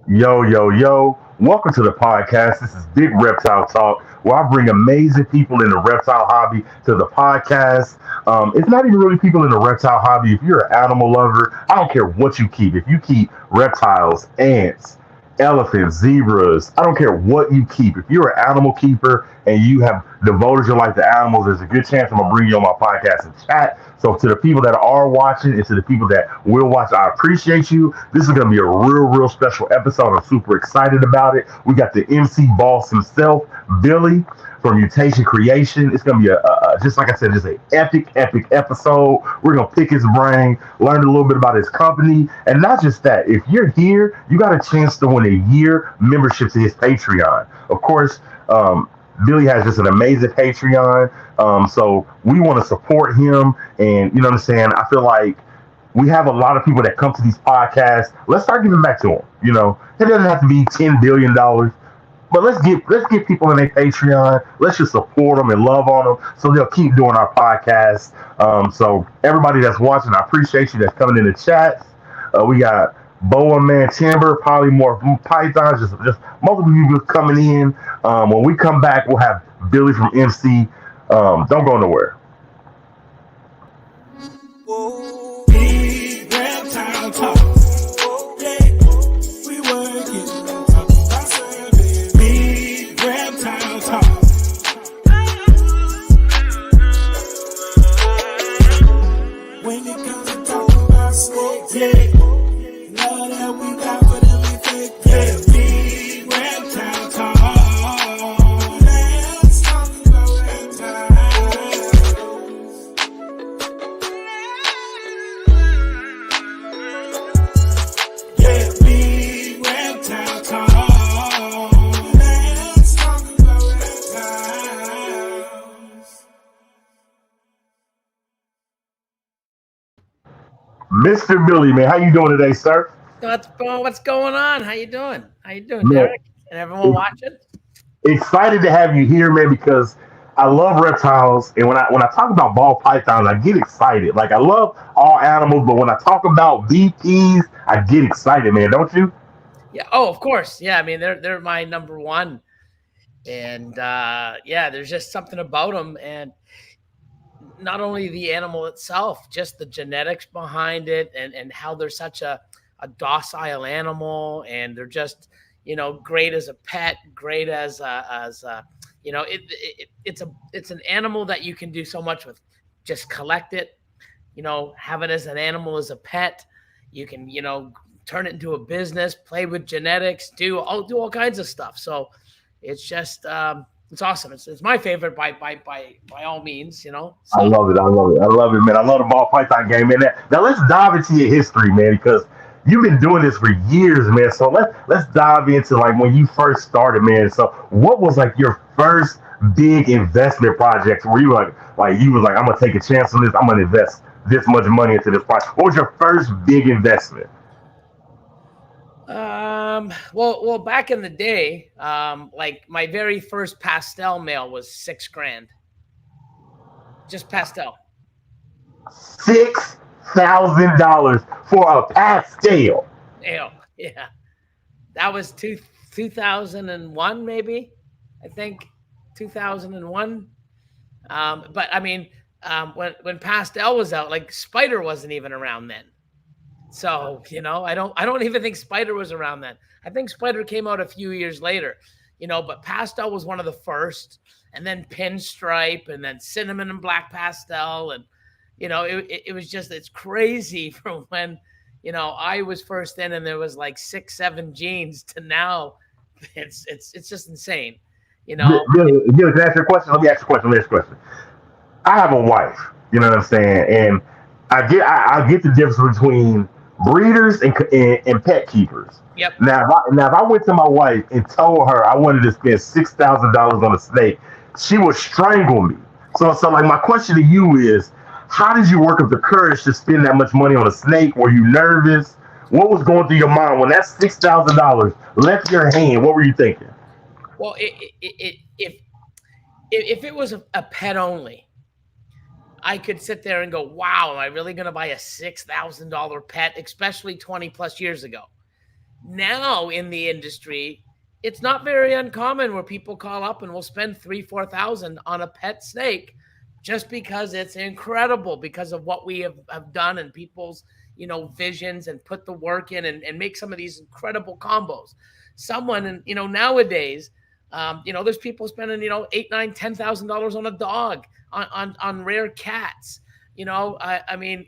Yo, yo, yo. Welcome to the podcast. This is Big Reptile Talk, where I bring amazing people in the reptile hobby to the podcast. It's not even really people in the reptile hobby. If you're an animal lover, I don't care what you keep. If you keep reptiles, ants, elephants, zebras, I don't care what you keep. If you're an animal keeper and you have devoted your life to animals, there's a good chance I'm going to bring you on my podcast and chat. So to the people that are watching and to the people that will watch, I appreciate you. This is going to be a real special episode. I'm super excited about it. We got the MC boss himself, Billy from Mutation Creation. It's going to be just like I said, just an epic episode. We're going to pick his brain, learn a little bit about his company. And not just that, if you're here, you got a chance to win a year membership to his Patreon. Of course, Billy has just an amazing Patreon. So we want to support him. And you know what I'm saying? I feel like we have a lot of people that come to these podcasts. Let's start giving back to them. You know, it doesn't have to be $10 billion, but let's get people in their Patreon. Let's just support them and love on them so they'll keep doing our podcast. So everybody that's watching, I appreciate you that's coming in the chat. We got Boa Man Timber, Polymorph Pythons, just multiple people coming in. When we come back, we'll have Billy from MC. Don't go nowhere. Big reptile talk. Yeah, we working. Talk about service. Big reptile talk. When it comes to talking about snakes, yeah. Know that we got for them effect, yeah. Big reptile talk. Let's talk about reptiles. Yeah, big reptile talk. Let's talk about reptiles. Mr. Billy, man, how you doing today, sir? What's going on? How you doing? How you doing, Man, Derek? And everyone watching? excited to have you here, man, because I love reptiles, and when I talk about ball pythons, I get excited. Like I love all animals, but when I talk about BPs, I get excited, man. Don't you? Yeah. Oh, of course. Yeah. I mean, they're my number one, and yeah, there's just something about them, and not only the animal itself, just the genetics behind it, and how they're such a docile animal, and they're just great as a pet, great as it's an animal that you can do so much with. Just collect it, have it as an animal, as a pet. You can turn it into a business, play with genetics, do all kinds of stuff. So it's just it's awesome. It's my favorite by all means. I So love it. I love it. I love it, man. I love the ball python game, man. Now let's dive into your history, man, because you've been doing this for years, man. So let's dive into like when you first started, man. So what was like your first big investment project where you was like I'm gonna take a chance on this. I'm gonna invest this much money into this project. What was your first big investment? well, back in the day, like my very first pastel mail was 6 grand, just pastel. $6,000 for a pastel. Yeah, that was 2001, maybe. I think 2001. But I mean, when pastel was out, like spider wasn't even around then. So I don't even think spider was around then. I think spider came out a few years later. But pastel was one of the first, and then pinstripe, and then cinnamon and black pastel, and it was just, it's crazy from when I was first in, and there was like 6 7 genes to now. It's just insane. you know Can I ask you a question? Let me ask you a question. Let me ask you a question. I have a wife. You know what I'm saying? And I get the difference between breeders and pet keepers. Yep. Now if I went to my wife and told her I wanted to spend $6,000 on a snake, she would strangle me. So like my question to you is, how did you work up the courage to spend that much money on a snake? Were you nervous? What was going through your mind when that $6,000 left your hand? What were you thinking? Well, if it was a pet only, I could sit there and go, wow, am I really going to buy a $6,000 pet, especially 20 plus years ago? Now in the industry, it's not very uncommon where people call up and will spend 3, 4 thousand on a pet snake just because it's incredible because of what we have done and people's visions and put the work in and make some of these incredible combos. Someone and nowadays, there's people spending eight, nine, $10,000 on a dog, on rare cats. I mean,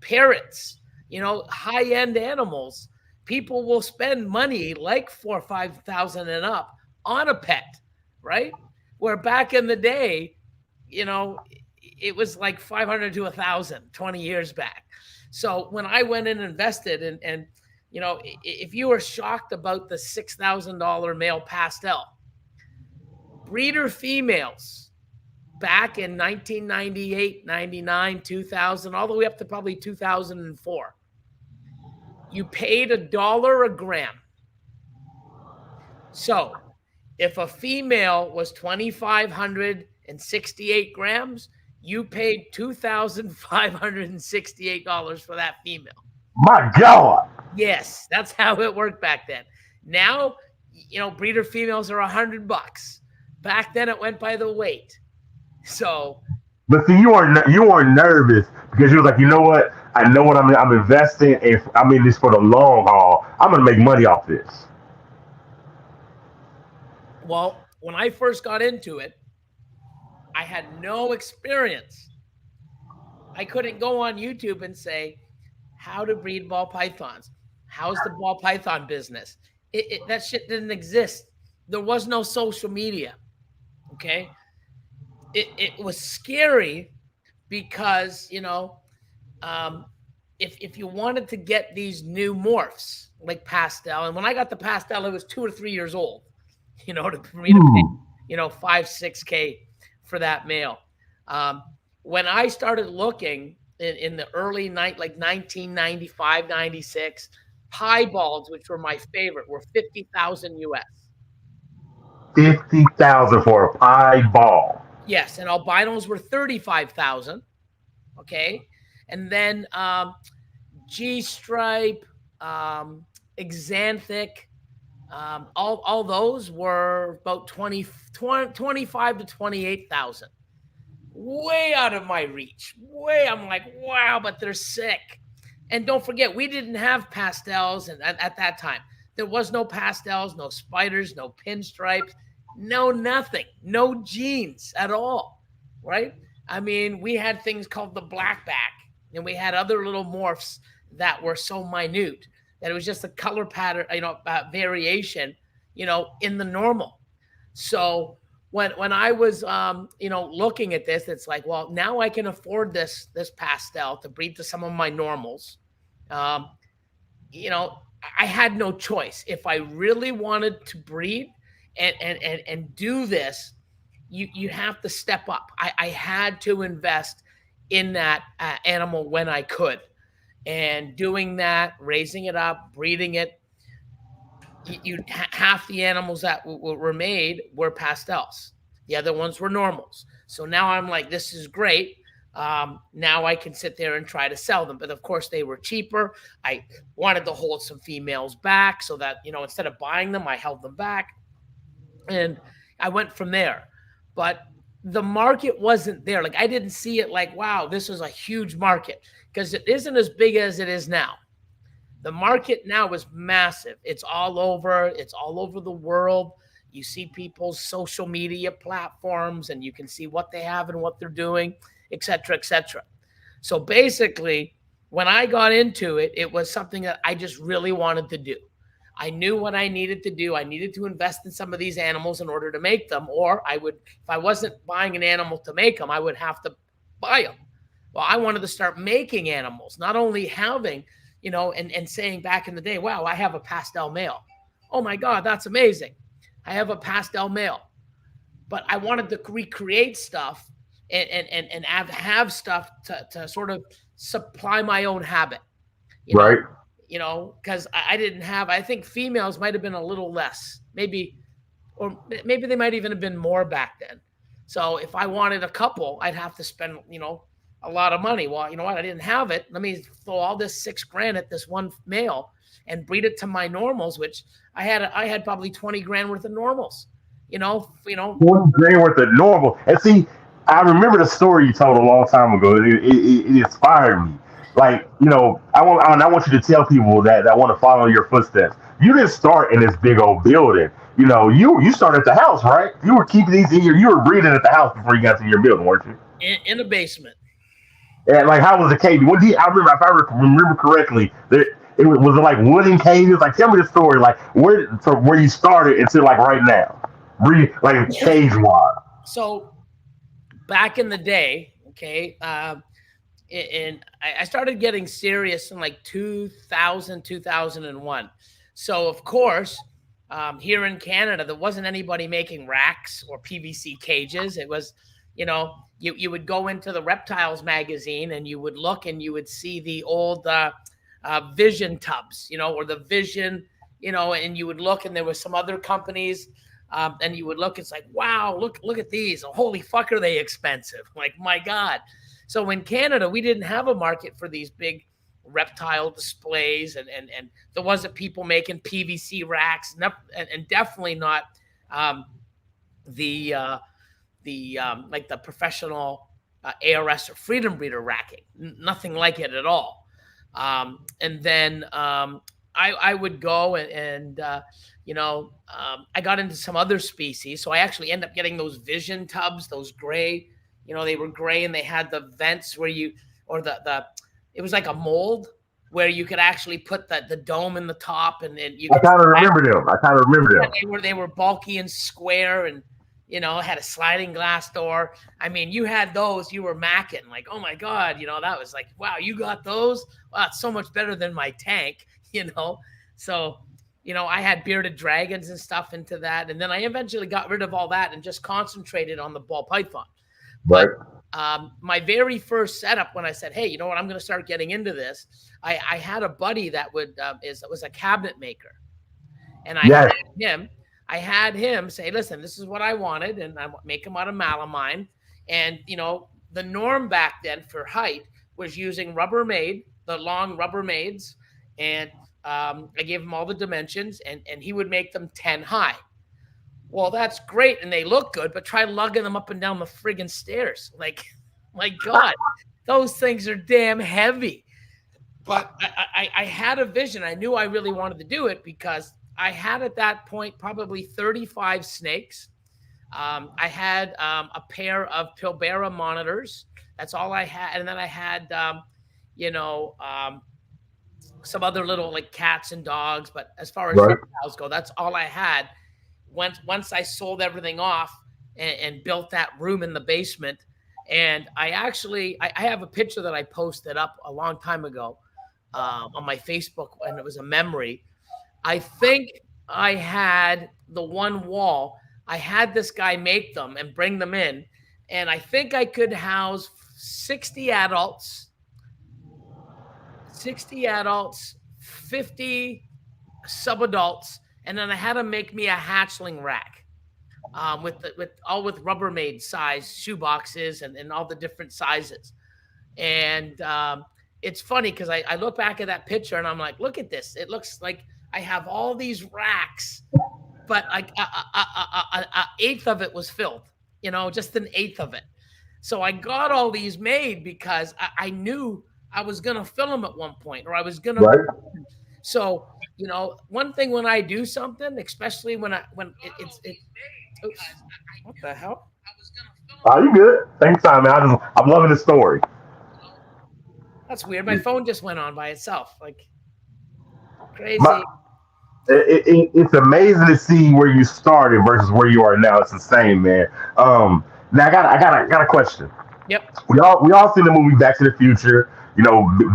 parrots. High end animals. People will spend money like 4 or 5 thousand and up on a pet, right? Where back in the day, you know, it was like 500 to 1,000 20 years back. So when I went in and invested, and if you were shocked about the $6,000 male pastel, breeder females back in 1998, 99, 2000, all the way up to probably 2004, you paid $1 a gram. So if a female was 2,568 grams, you paid $2,568 for that female. My God. Yes, that's how it worked back then. Now, breeder females are $100. Back then, it went by the weight. So, but see, you weren't nervous because you were like, you know what? I know what I'm investing, and I'm in this for the long haul. I'm gonna make money off this. well, when I first got into it, I had no experience. I couldn't go on YouTube and say how to breed ball pythons. How's the ball python business? That shit didn't exist. There was no social media. Okay. It was scary because, if you wanted to get these new morphs like pastel, and when I got the pastel, it was 2 or 3 years old, for me to pay, 5, 6K for that male. When I started looking in the early night, like 1995, 96, piebalgs, which were my favorite, were 50,000 US. 50,000 for a pie ball. Yes, and albinos were 35,000. Okay, and then G stripe, exanthic, all those were about 25 to 28,000. Way out of my reach. I'm like, wow, but they're sick. And don't forget, we didn't have pastels, and at that time, there was no pastels, no spiders, no pinstripes, no nothing, no genes at all, right? I mean, we had things called the blackback, and we had other little morphs that were so minute that it was just a color pattern, variation, in the normal. So when I was, looking at this, it's like, well, now I can afford this pastel to breed to some of my normals. I had no choice. If I really wanted to breed and do this, you have to step up. I had to invest in that animal when I could, and doing that, raising it up, breeding it. Half the animals that were made were pastels. The other ones were normals. So now I'm like, this is great. Now I can sit there and try to sell them. But of course, they were cheaper. I wanted to hold some females back so that, instead of buying them, I held them back. And I went from there. But the market wasn't there. Like, I didn't see it like, wow, this was a huge market, because it isn't as big as it is now. The market now is massive. It's all over the world. You see people's social media platforms, and you can see what they have and what they're doing, et cetera, et cetera. So basically, when I got into it, it was something that I just really wanted to do. I knew what I needed to do. I needed to invest in some of these animals in order to make them, or I would, if I wasn't buying an animal to make them, I would have to buy them. Well, I wanted to start making animals, not only having, and saying back in the day, wow, I have a pastel male. Oh my God, that's amazing. I have a pastel male. But I wanted to recreate stuff and have stuff to sort of supply my own habit. Right. Because I didn't have, I think females might have been a little less, maybe they might even have been more back then. So if I wanted a couple, I'd have to spend, a lot of money. Well, you know what? I didn't have it. Let me throw all this $6,000 at this one male and breed it to my normals, which I had probably 20 grand worth of normals. You know, 20 grand worth of normal. And see, I remember the story you told a long time ago. It inspired me. Like, I want you to tell people that want to follow your footsteps. You didn't start in this big old building. You started at the house, right? You were keeping these in you were breeding at the house before you got to your building, weren't you? in a basement. And like, how was the cave? I remember, if I remember correctly, was it like wooden cages? Like, tell me the story. Like, from where you started until like right now, like cage wise. So back in the day, okay, and I started getting serious in like 2000, 2001. So of course, here in Canada, there wasn't anybody making racks or PVC cages. It was, you would go into the Reptiles magazine and you would look and you would see the old Vision tubs, or the Vision, and you would look and there were some other companies. And you would look, it's like, wow, look at these. Oh, holy fuck, are they expensive? Like, my God. So in Canada, we didn't have a market for these big reptile displays, and there wasn't people making PVC racks, and definitely not the like the professional ARS or Freedom Breeder racking. Nothing like it at all. And then I would go and I got into some other species. So I actually ended up getting those Vision tubs, those gray, they were gray and they had the vents where it was like a mold where you could actually put the dome in the top and you I kind of remember them. They were bulky and square and, had a sliding glass door. I mean, you had those, you were macking like, oh my God, that was like, wow, you got those? Wow, it's so much better than my tank, So, I had bearded dragons and stuff into that. And then I eventually got rid of all that and just concentrated on the ball python. Right. But my very first setup, when I said, hey, you know what, I'm going to start getting into this, I had a buddy that was a cabinet maker. And I had him say, listen, this is what I wanted. And I make them out of melamine. And, the norm back then for height was using Rubbermaid, the long Rubbermaids. And I gave him all the dimensions and he would make them 10 high. Well, that's great. And they look good, but try lugging them up and down the friggin' stairs. Like, my God, those things are damn heavy. But I had a vision. I knew I really wanted to do it because I had at that point probably 35 snakes. I had a pair of Pilbara monitors. That's all I had. And then I had, some other little like cats and dogs. But as far as reptiles go, that's all I had. Once I sold everything off and built that room in the basement. And I have a picture that I posted up a long time ago on my Facebook, and it was a memory. I think I had the one wall. I had this guy make them and bring them in. And I think I could house 60 adults, 50 subadults. And then I had to make me a hatchling rack with Rubbermaid size shoe boxes and all the different sizes. And it's funny because I look back at that picture and I'm like, look at this. It looks like I have all these racks, but like an eighth of it was filled, just an eighth of it. So I got all these made because I knew I was going to fill them at one point, or I was going to. Right. So, one thing when I do something, especially when it's oops, what the hell? Oh, you good? Thanks, time, man. I'm loving the story. That's weird. My phone just went on by itself, like crazy. It's amazing to see where you started versus where you are now. It's insane, man. Now I got a question. Yep. We all seen the movie Back to the Future.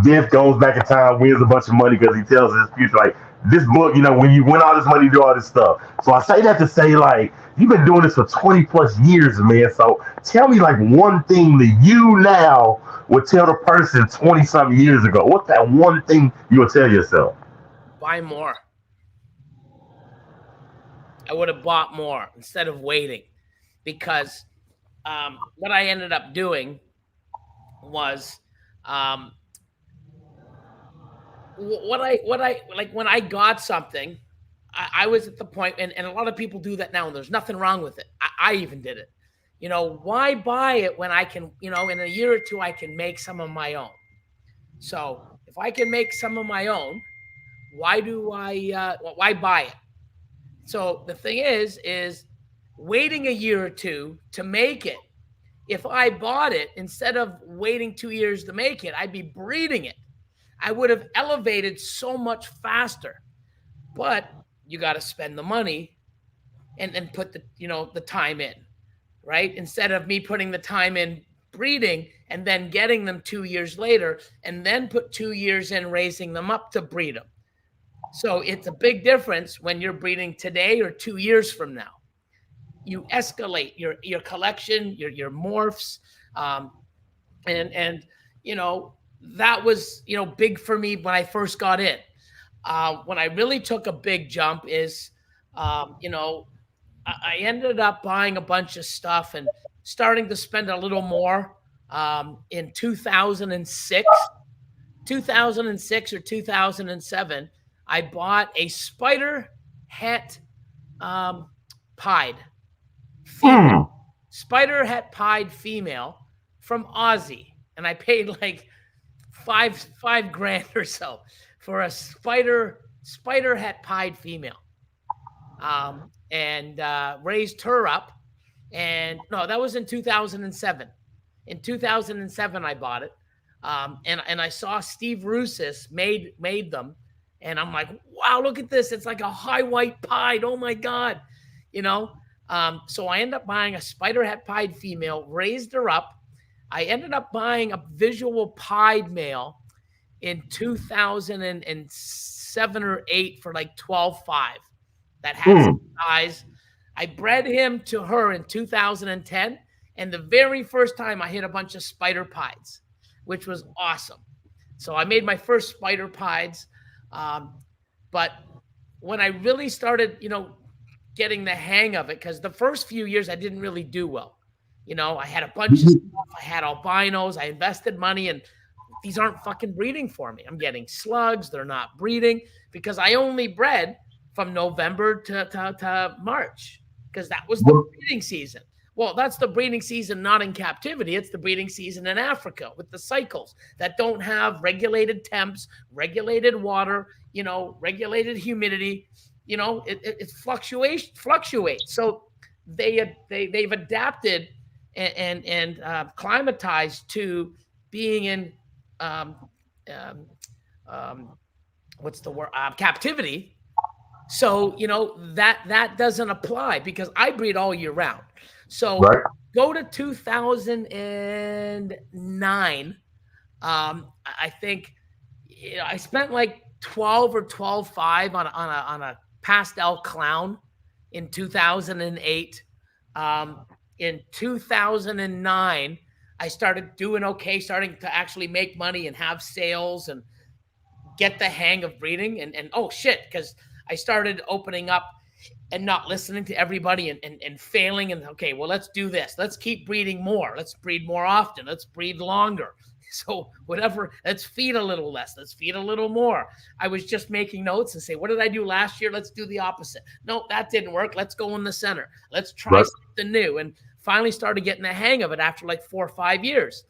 Biff goes back in time, wins a bunch of money because he tells his future, like, this book, when you win all this money, you do all this stuff. So I say that to say, like, you've been doing this for 20 plus years, man. So tell me, like, one thing that you now would tell the person 20 something years ago. What's that one thing you would tell yourself? Buy more. I would have bought more instead of waiting, because what I ended up doing was um, what I like when I got something. I was at the point, and a lot of people do that now, and there's nothing wrong with it. I even did it. Why buy it when I can, in a year or two, I can make some of my own. So if I can make some of my own, why buy it? So the thing is waiting a year or two to make it. If I bought it instead of waiting 2 years to make it, I'd be breeding it. I would have elevated so much faster. But you got to spend the money and put the time in, right? Instead of me putting the time in breeding and then getting them 2 years later, and then put 2 years in raising them up to breed them. So it's a big difference when you're breeding today or 2 years from now. You escalate your collection, your morphs, and that was big for me when I first got in. When I really took a big jump is, I ended up buying a bunch of stuff and starting to spend a little more in 2006 or 2007. I bought a spider het pied female, spider het pied female from Aussie, and I paid like five grand or so for a spider het pied female, and raised her up. And no, that was in 2007. In 2007, I bought it, and I saw Steve Russis made them, and I'm like, wow, look at this! It's like a high white pied. Oh my god, So I ended up buying a spider het pied female, raised her up. I ended up buying a visual pied male in 2007 or 8 for like 12.5. That had some size. I bred him to her in 2010, and the very first time I hit a bunch of spider pieds, which was awesome. So I made my first spider pieds, but when I really started, getting the hang of it, because the first few years I didn't really do well. I had a bunch of stuff. I had albinos. I invested money, and these aren't fucking breeding for me. I'm getting slugs. They're not breeding because I only bred from November to March, because that was the breeding season. Well, that's the breeding season not in captivity. It's the breeding season in Africa with the cycles that don't have regulated temps, regulated water, regulated humidity. It fluctuates. So they've adapted and climatized to being in what's the word, captivity. So that doesn't apply because I breed all year round. So go to 2009. I think I spent like 12 or 12.5 on a pastel clown in 2008. In 2009, I started doing okay, starting to actually make money and have sales and get the hang of breeding. And oh shit, because I started opening up and not listening to everybody and failing. And okay, well, let's do this. Let's keep breeding more. Let's breed more often. Let's breed longer. So whatever, let's feed a little less. Let's feed a little more. I was just making notes and say, what did I do last year? Let's do the opposite. No, that didn't work. Let's go in the center. Let's try something new. And finally started getting the hang of it after like 4 or 5 years.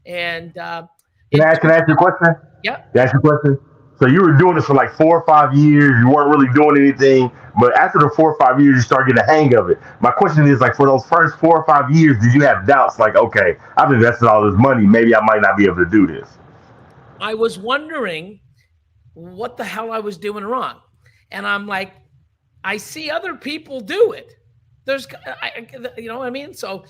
And can I ask you a question? Yeah. Can I ask you a question? So you were doing this for like 4 or 5 years. You weren't really doing anything, but after the 4 or 5 years, you start getting the hang of it. My question is, like, for those first 4 or 5 years, did you have doubts? Like, okay, I've invested all this money. Maybe I might not be able to do this. I was wondering what the hell I was doing wrong. And I'm like, I see other people do it. You know what I mean? So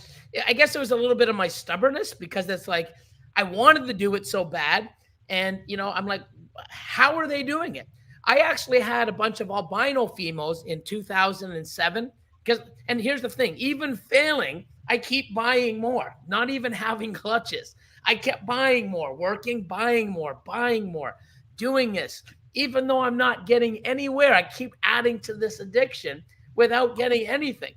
I guess it was a little bit of my stubbornness because it's like, I wanted to do it so bad. And, I'm like, how are they doing it? I actually had a bunch of albino females in 2007 and here's the thing, even failing, I keep buying more, not even having clutches. I kept buying more, buying more, doing this. Even though I'm not getting anywhere, I keep adding to this addiction without getting anything.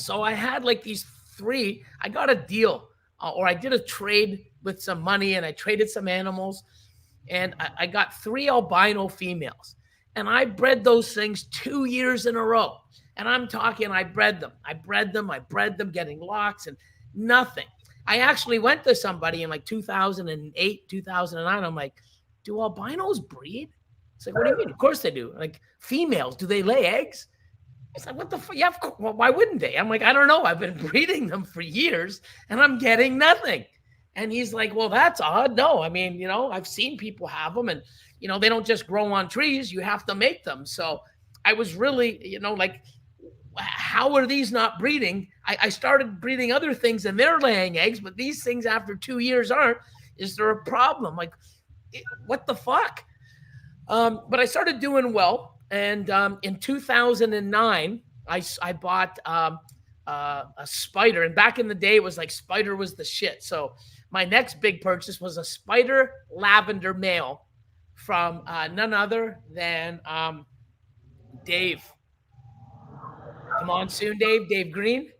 So I had like these 3, I got a deal or I did a trade with some money and I traded some animals, and I got 3 albino females, and I bred those things 2 years in a row. And I'm talking, I bred them, getting locks and nothing. I actually went to somebody in like 2008, 2009. I'm like, do albinos breed? It's like, what do you mean? Of course they do. Like, females, do they lay eggs? It's like, what the fuck? Yeah, well, why wouldn't they? I'm like, I don't know. I've been breeding them for years and I'm getting nothing. And he's like, well, that's odd. No, I mean, you know, I've seen people have them, and, you know, they don't just grow on trees. You have to make them. So I was really, you know, like, how are these not breeding? I started breeding other things and they're laying eggs, but these things after 2 years aren't. Is there a problem? Like, what the fuck? But I started doing well. And in 2009, I bought a spider. And back in the day, it was like spider was the shit. So my next big purchase was a spider lavender male from none other than Dave. Come on soon, Dave Green.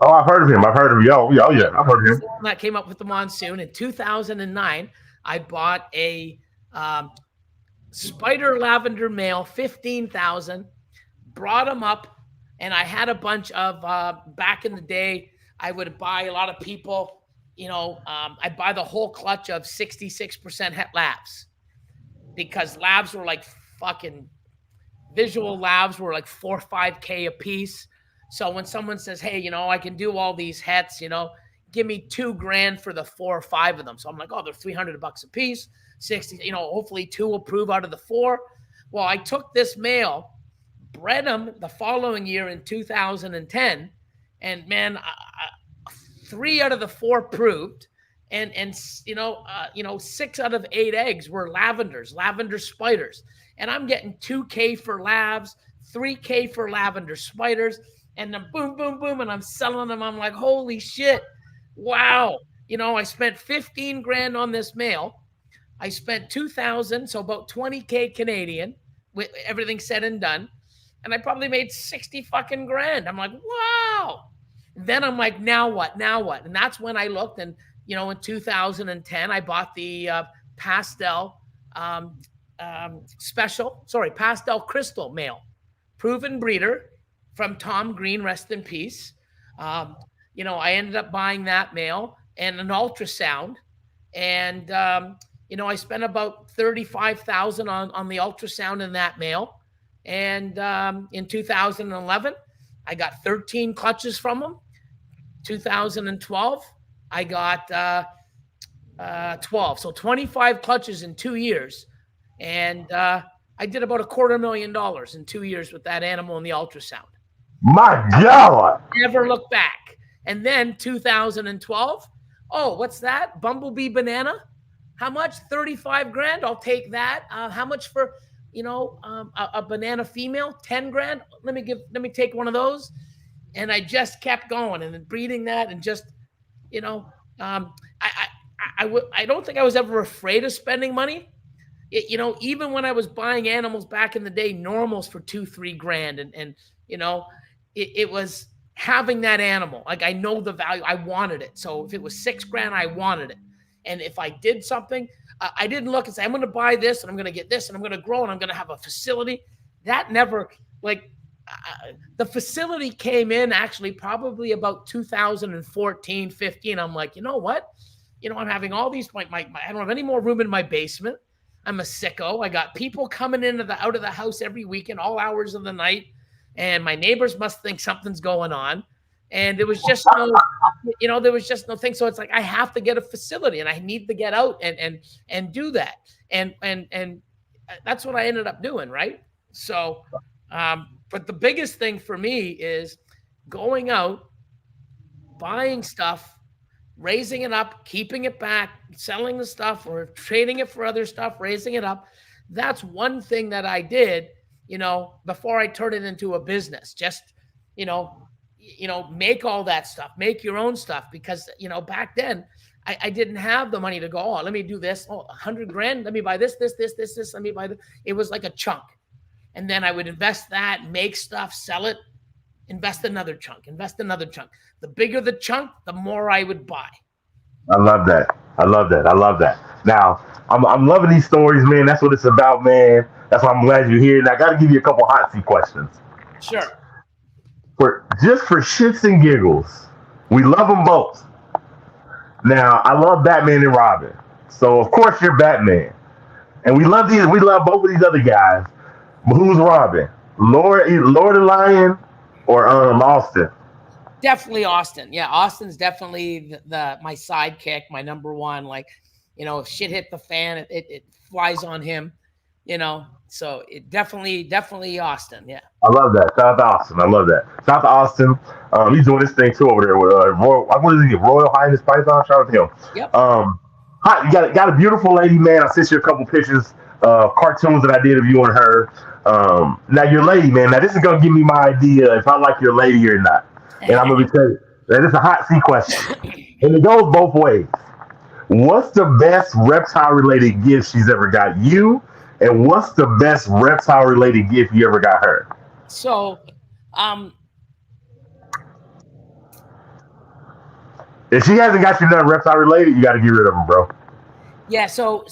Oh, I've heard of him. I've heard of him. Oh, yeah, I've heard of him. That came up with the monsoon. In 2009, I bought a spider lavender male, 15,000, brought him up, and I had a bunch of, back in the day, I would buy a lot of people, you know, I'd buy the whole clutch of 66% het labs, because labs were like fucking, visual labs were like 4 or 5K a piece. So when someone says, hey, you know, I can do all these hets, you know, give me $2,000 for the 4 or 5 of them. So I'm like, oh, they're $300 a piece, 60, you know, hopefully 2 will prove out of the 4. Well, I took this male, bred him the following year in 2010, and man, 3 out of the 4 proved. And you know, 6 out of 8 eggs were lavender spiders. And I'm getting 2K for labs, 3K for lavender spiders, and then boom, boom, boom, and I'm selling them. I'm like, holy shit, wow. You know, I spent 15 grand on this male. I spent 2,000, so about 20K Canadian, with everything said and done. And I probably made 60 fucking grand. I'm like, wow. Then I'm like, now what? And that's when I looked, and, you know, in 2010, I bought the pastel pastel crystal male, proven breeder from Tom Green, rest in peace. You know, I ended up buying that male and an ultrasound, and you know, I spent about 35,000 on the ultrasound in that male. And in 2011, I got 13 clutches from him. 2012, I got 12, so 25 clutches in 2 years. And I did about $250,000 in 2 years with that animal in the ultrasound. My God. Never look back. And then 2012, oh, what's that? Bumblebee banana? How much? 35 grand. I'll take that. How much for, you know, a banana female? 10 grand. Let me take one of those. And I just kept going and breeding that, and just, you know, I don't think I was ever afraid of spending money. You know, even when I was buying animals back in the day, normals for 2-3 grand, and you know, it was having that animal. Like, I know the value. I wanted it. So if it was 6 grand, I wanted it. And if I did something, I didn't look and say, I'm going to buy this and I'm going to get this and I'm going to grow and I'm going to have a facility. That never, like, the facility came in actually probably about 2014, 15. I'm like, you know what? You know, I'm having all these, I don't have any more room in my basement. I'm a sicko. I got people coming out of the house every weekend, all hours of the night. And my neighbors must think something's going on. And there was just no, you know, there was just no thing. So it's like, I have to get a facility and I need to get out and do that. And that's what I ended up doing. Right. So, but the biggest thing for me is going out, buying stuff, raising it up, keeping it back, selling the stuff or trading it for other stuff, raising it up. That's one thing that I did, you know, before I turned it into a business. Just, you know, make all that stuff, make your own stuff, because, you know, back then I didn't have the money to go, oh, let me do this. Oh, 100 grand. Let me buy this. Let me buy this. It was like a chunk. And then I would invest that, make stuff, sell it, invest another chunk. The bigger the chunk, the more I would buy. I love that. I love that. I love that. Now, I'm loving these stories, man. That's what it's about, man. That's why I'm glad you're here. And I got to give you a couple hot seat questions. Sure. For just for shits and giggles, we love them both. Now, I love Batman and Robin, so of course you're Batman, and we love these. We love both of these other guys. But who's Robin? Lord of Lion or Austin? Definitely Austin. Yeah, Austin's definitely my sidekick, my number one. Like, if shit hit the fan, it flies on him. So it definitely Austin. Yeah. I love that. Shout out to Austin. I love that. Shout out to Austin. He's doing this thing too over there with Royal. What is he? Royal Highness Python. Shout out to him. Yep. Hi, you got a beautiful lady, man. I sent you a couple pictures of cartoons that I did of you and her. Now your lady, man. Now this is gonna give me my idea if I like your lady or not. And I'm gonna be telling you that it's a hot seat question, and it goes both ways. What's the best reptile related gift she's ever got you? And what's the best reptile related gift you ever got her? So, um, If she hasn't got you nothing reptile related, you got to get rid of them, bro. yeah. So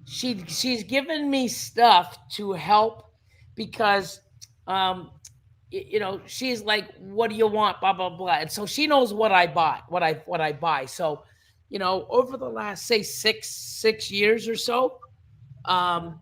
she's given me stuff to help because, um, she's like, what do you want? Blah blah blah. And so she knows what I bought, what I buy. So, over the last say six years or so, um,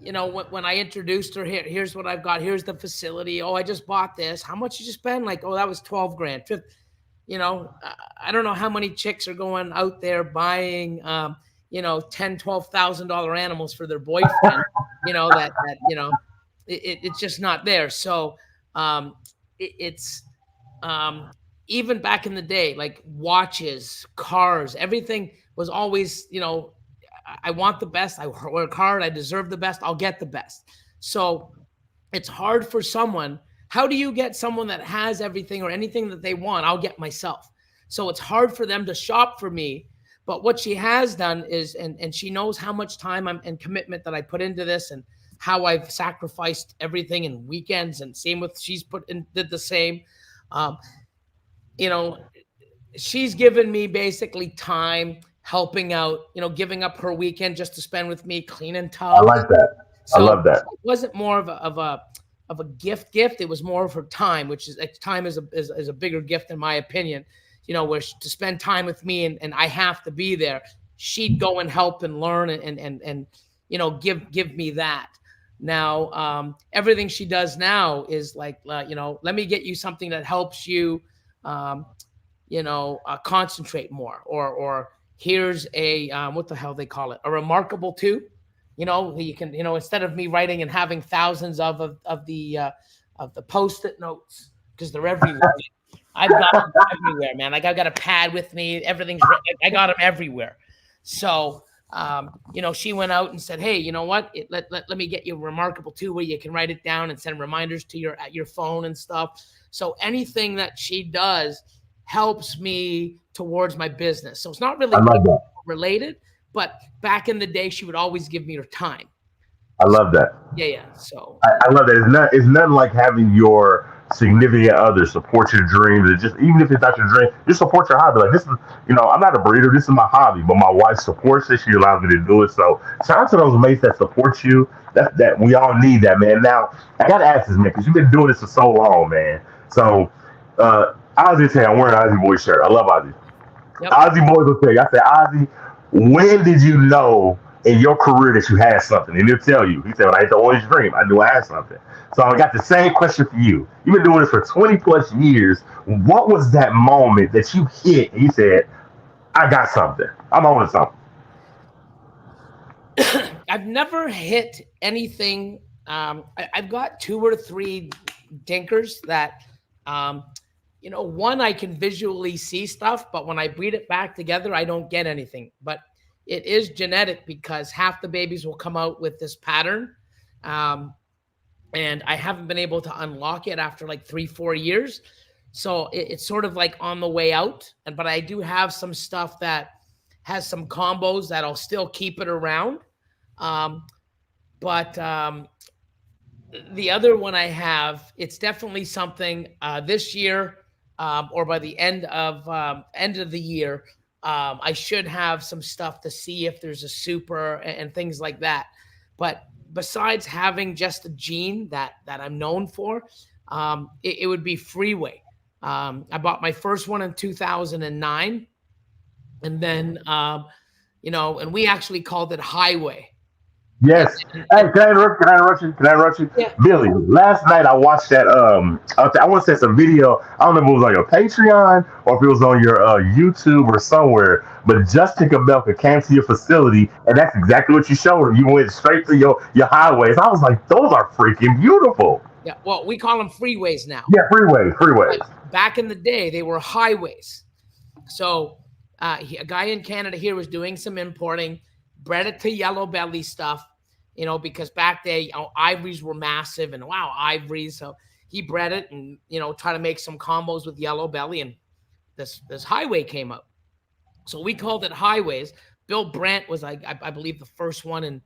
when I introduced her, here's what I've got. Here's the facility. Oh, I just bought this. How much did you spend? Like, oh, that was 12 grand. I don't know how many chicks are going out there buying, 10, 12,000 dollar animals for their boyfriend. It's just not there. So, it's even back in the day, like watches, cars, everything was always, I want the best. I work hard. I deserve the best. I'll get the best. So it's hard for someone. How do you get someone that has everything or anything that they want? I'll get myself. So it's hard for them to shop for me. But what she has done is, and she knows how much time and commitment that I put into this and how I've sacrificed everything and weekends and same with she's put in did the same. Um, you know, she's given me basically time helping out, giving up her weekend just to spend with me cleaning I tubs. like that. I So love that. it wasn't more of a gift. It was more of her time, which is time is a bigger gift in my opinion. Where to spend time with me and I have to be there. She'd go and help and learn and give me that. Now everything she does now is like let me get you something that helps you um, concentrate more or here's a what the hell they call it, a remarkable two. You can instead of me writing and having thousands of the post-it notes because they're everywhere. I've got them everywhere, man. Like I've got a pad with me. Everything's I got them everywhere. So she went out and said, "Hey, you know what? Let me get you a remarkable two where you can write it down and send reminders to your phone and stuff." So anything that she does helps me towards my business. So it's not really I love that. related, but back in the day, she would always give me her time. I love that. Yeah. So I love that. It's nothing like having your significant other support your dreams. It just even if it's not your dream, just support your hobby. Like this is, I'm not a breeder. This is my hobby, but my wife supports it. She allows me to do it. So shout out to those mates that support you. That we all need that, man. Now I gotta ask this, man, because you've been doing this for so long, man. So Ozzy, tell you, I'm wearing an Ozzy Boy shirt. I love Ozzy. yep. Ozzy Boy will tell you. I said, Ozzy, when did you know in your career that you had something? And he'll tell you. He said, when I hit the Orange Dream, I knew I had something. So I got the same question for you. You've been doing this for 20 plus years. What was that moment that you hit and you said, I got something? I'm on something. I've never hit anything. I've got two or three dinkers that, one I can visually see stuff, but when I breed it back together, I don't get anything. But it is genetic because half the babies will come out with this pattern. And I haven't been able to unlock it after like 3-4 years. So it's sort of like on the way out. But I do have some stuff that has some combos that'll still keep it around. But the other one I have, it's definitely something this year. or by the end of the year, I should have some stuff to see if there's a super and things like that. But besides having just a gene that I'm known for, it would be Freeway. I bought my first one in 2009, and then and we actually called it Highway. And, Yes. Hey, and can I interrupt? Can I interrupt you? Can I interrupt you? yeah, Billy, last night I watched that. I want to say some video. I don't know if it was on your Patreon or if it was on your YouTube or somewhere. But Justin Kabelka came to your facility, and that's exactly what you showed him. You went straight to your highways. I was like, those are freaking beautiful. yeah. Well, we call them freeways now. Yeah, freeways, freeways. But back in the day, they were highways. So a guy in Canada here was doing some importing, bred it to yellow belly stuff, because back there, ivories were massive, and wow, ivories. So he bred it and try to make some combos with yellow belly, and this highway came up. So we called it highways. Bill Brandt was like, I believe, the first one in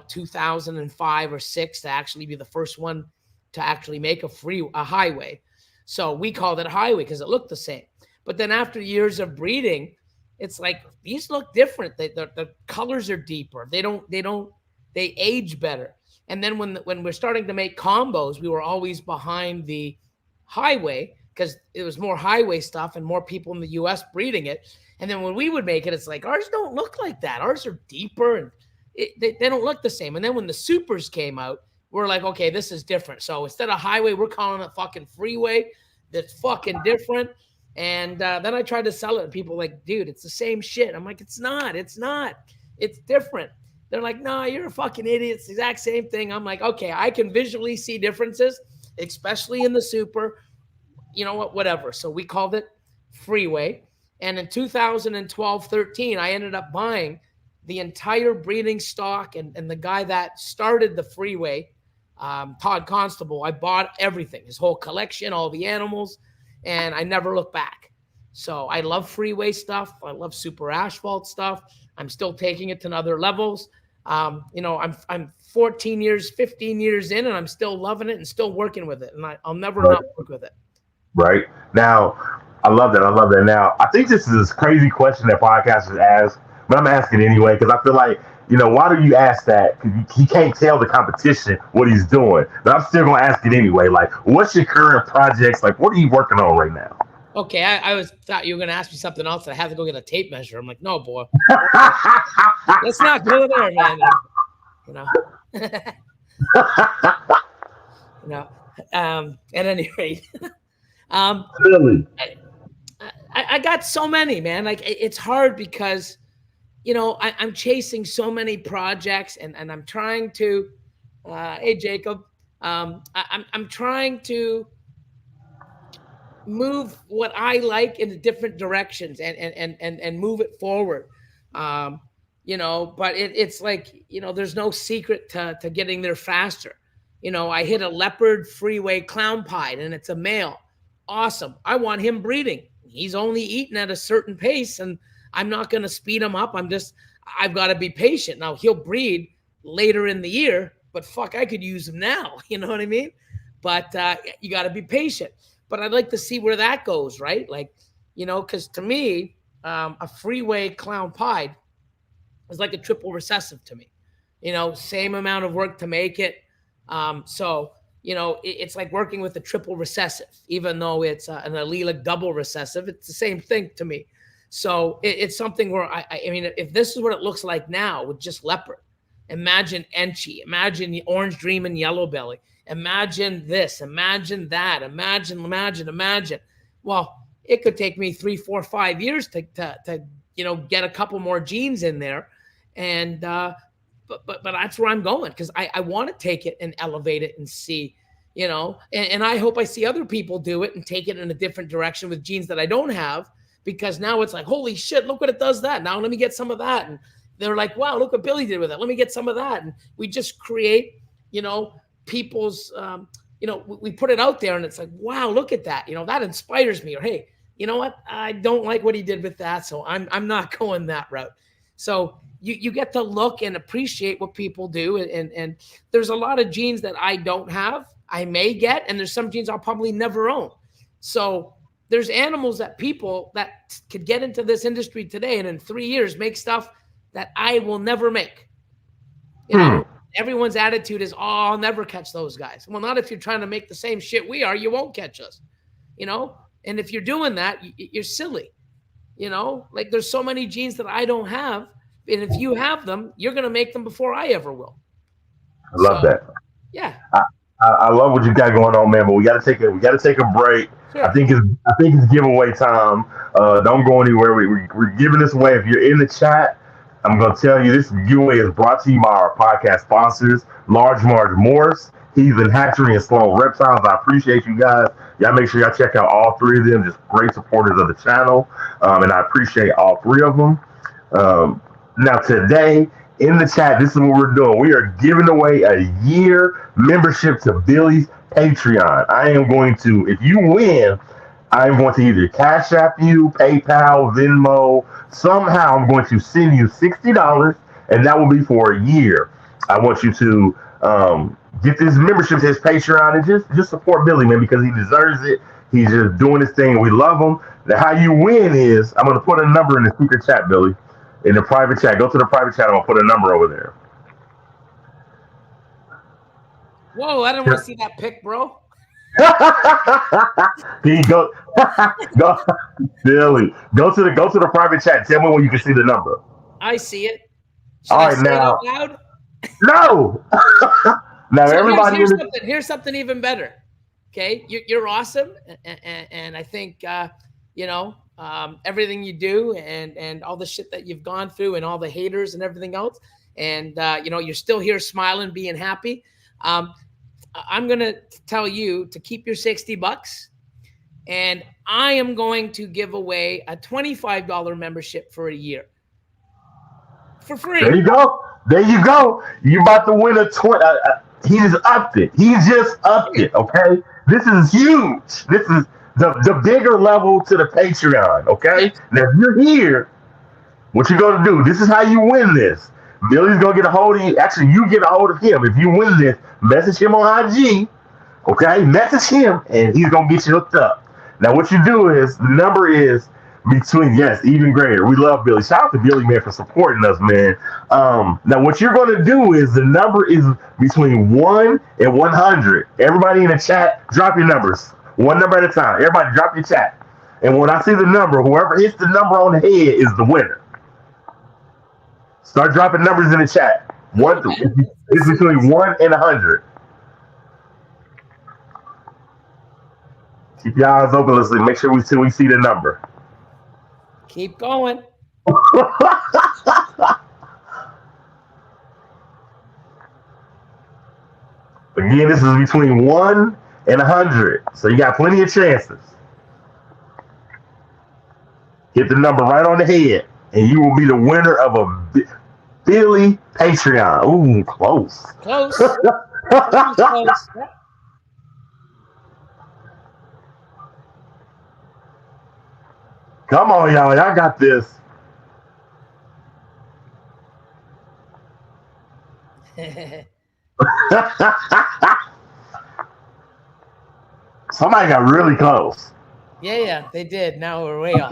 2005 or six to actually be the first one to actually make a highway. So we called it highway because it looked the same. But then after years of breeding, it's like these look different. The colors are deeper. They age better. And then when we're starting to make combos, we were always behind the highway because it was more highway stuff and more people in the US breeding it. And then when we would make it, it's like ours don't look like that. Ours are deeper and they don't look the same. And then when the supers came out, we're like, okay, this is different. So instead of highway, we're calling it fucking freeway. That's fucking different. And then I tried to sell it, and people were like, dude, it's the same shit. I'm like, it's not. It's different. They're like, no, you're a fucking idiot. It's the exact same thing. I'm like, okay, I can visually see differences, especially in the super. You know what? Whatever. So we called it Freeway. And in 2012-13, I ended up buying the entire breeding stock, and the guy that started the Freeway, Todd Constable, I bought everything, his whole collection, all the animals, and I never looked back. So I love freeway stuff. I love super asphalt stuff. I'm still taking it to other levels. I'm 14 years, 15 years in, and I'm still loving it and still working with it. And I'll never Right. not work with it. Right. Now, I love that. I love that. Now, I think this is this crazy question that podcasters ask, but I'm asking anyway because I feel like, why do you ask that? Because he can't tell the competition what he's doing. But I'm still going to ask it anyway. Like, what's your current projects? Like, what are you working on right now? Okay, I thought you were going to ask me something else. I have to go get a tape measure. I'm like, no, boy, let's not go there, man. You know, At any rate, Really? I got so many, man. Like it's hard because, I'm chasing so many projects, and I'm trying to. Hey, Jacob, I'm trying to move what I like into different directions and move it forward. But it's like, there's no secret to getting there faster. I hit a leopard freeway clown pied, and it's a male. Awesome. I want him breeding. He's only eating at a certain pace, and I'm not going to speed him up. I've got to be patient. Now he'll breed later in the year, but fuck, I could use him now. You know what I mean? But you got to be patient. But I'd like to see where that goes, right? Like, because to me, a freeway clown pied is like a triple recessive to me. Same amount of work to make it. It's like working with a triple recessive, even though it's an allelic double recessive. It's the same thing to me. So it's something where, I mean, if this is what it looks like now with just leopard, imagine Enchi, imagine the orange dream and yellow belly. Imagine this, imagine that, imagine. Well, it could take me 3, 4, 5 years to get a couple more genes in there. And, but that's where I'm going, because I want to take it and elevate it and see, and I hope I see other people do it and take it in a different direction with genes that I don't have, because now it's like, holy shit, look what it does that. Now let me get some of that. And they're like, wow, look what Billy did with it. Let me get some of that. And we just create, people's, we put it out there, and it's like, wow, look at that. That inspires me. Or, hey, you know what? I don't like what he did with that, so I'm not going that route. So you get to look and appreciate what people do. And there's a lot of genes that I don't have, I may get, and there's some genes I'll probably never own. So there's animals that people that could get into this industry today and in 3 years make stuff that I will never make. You know, everyone's attitude is, oh, I'll never catch those guys. Well, not if you're trying to make the same shit we are, you won't catch us, you know? And if you're doing that, you're silly, you know? Like there's so many genes that I don't have. And if you have them, you're going to make them before I ever will. I love that. Yeah. I love what you got going on, man. But we got to take a break. Sure. I think it's giveaway time. Don't go anywhere. We're giving this away. If you're in the chat, I'm going to tell you this giveaway is brought to you by our podcast sponsors, Large Marge Morris, Heathen Hatchery, and Sloan Reptiles. I appreciate you guys. Y'all make sure y'all check out all three of them. Just great supporters of the channel, and I appreciate all three of them. Now today, in the chat, this is what we're doing. We are giving away a year membership to Billy's Patreon. I am going to, if you win, I'm going to either Cash App you, PayPal, Venmo. Somehow I'm going to send you $60, and that will be for a year. I want you to get this membership to his Patreon and just support Billy, man, because he deserves it. He's just doing his thing. We love him. Now, how you win is, I'm going to put a number in the secret chat, Billy. In the private chat. Go to the private chat. I'm going to put a number over there. Whoa, I don't want to see that pic, bro. Can you go, Billy, go to the private chat. Tell me when you can see the number. I see it. Should all I right, say now. it out loud? No. Now, so everybody. Here's something even better. Okay. You're awesome. And I think, you know, everything you do and all the shit that you've gone through and all the haters and everything else. And, you know, you're still here smiling, being happy. I'm going to tell you to keep your $60, and I am going to give away a $25 membership for a year for free. There you go. There you go. You about to win a 20. He just upped it. He just upped it. Okay. This is huge. This is the bigger level to the Patreon. Okay. Now, if you're here, what you going to do? This is how you win this. Billy's going to get a hold of you. Actually, you get a hold of him. If you win this, message him on IG. Okay. Message him, and he's going to get you hooked up. Now, what you do is, the number is between, yes, even greater. We love Billy. Shout out to Billy, man, for supporting us, man. Now, what you're going to do is, the number is between 1 and 100. Everybody in the chat, drop your numbers. One number at a time. Everybody drop your chat. And when I see the number, whoever hits the number on the head is the winner. Start dropping numbers in the chat. It's between 1 and 100. Keep your eyes open. Let's make sure we see the number. Keep going. Again, this is between 1 and 100. So you got plenty of chances. Hit the number right on the head, and you will be the winner of a Billy Patreon. Ooh, close. Close. Close. Come on, y'all. Y'all got this. Somebody got really close. Yeah, they did. Now we're way off.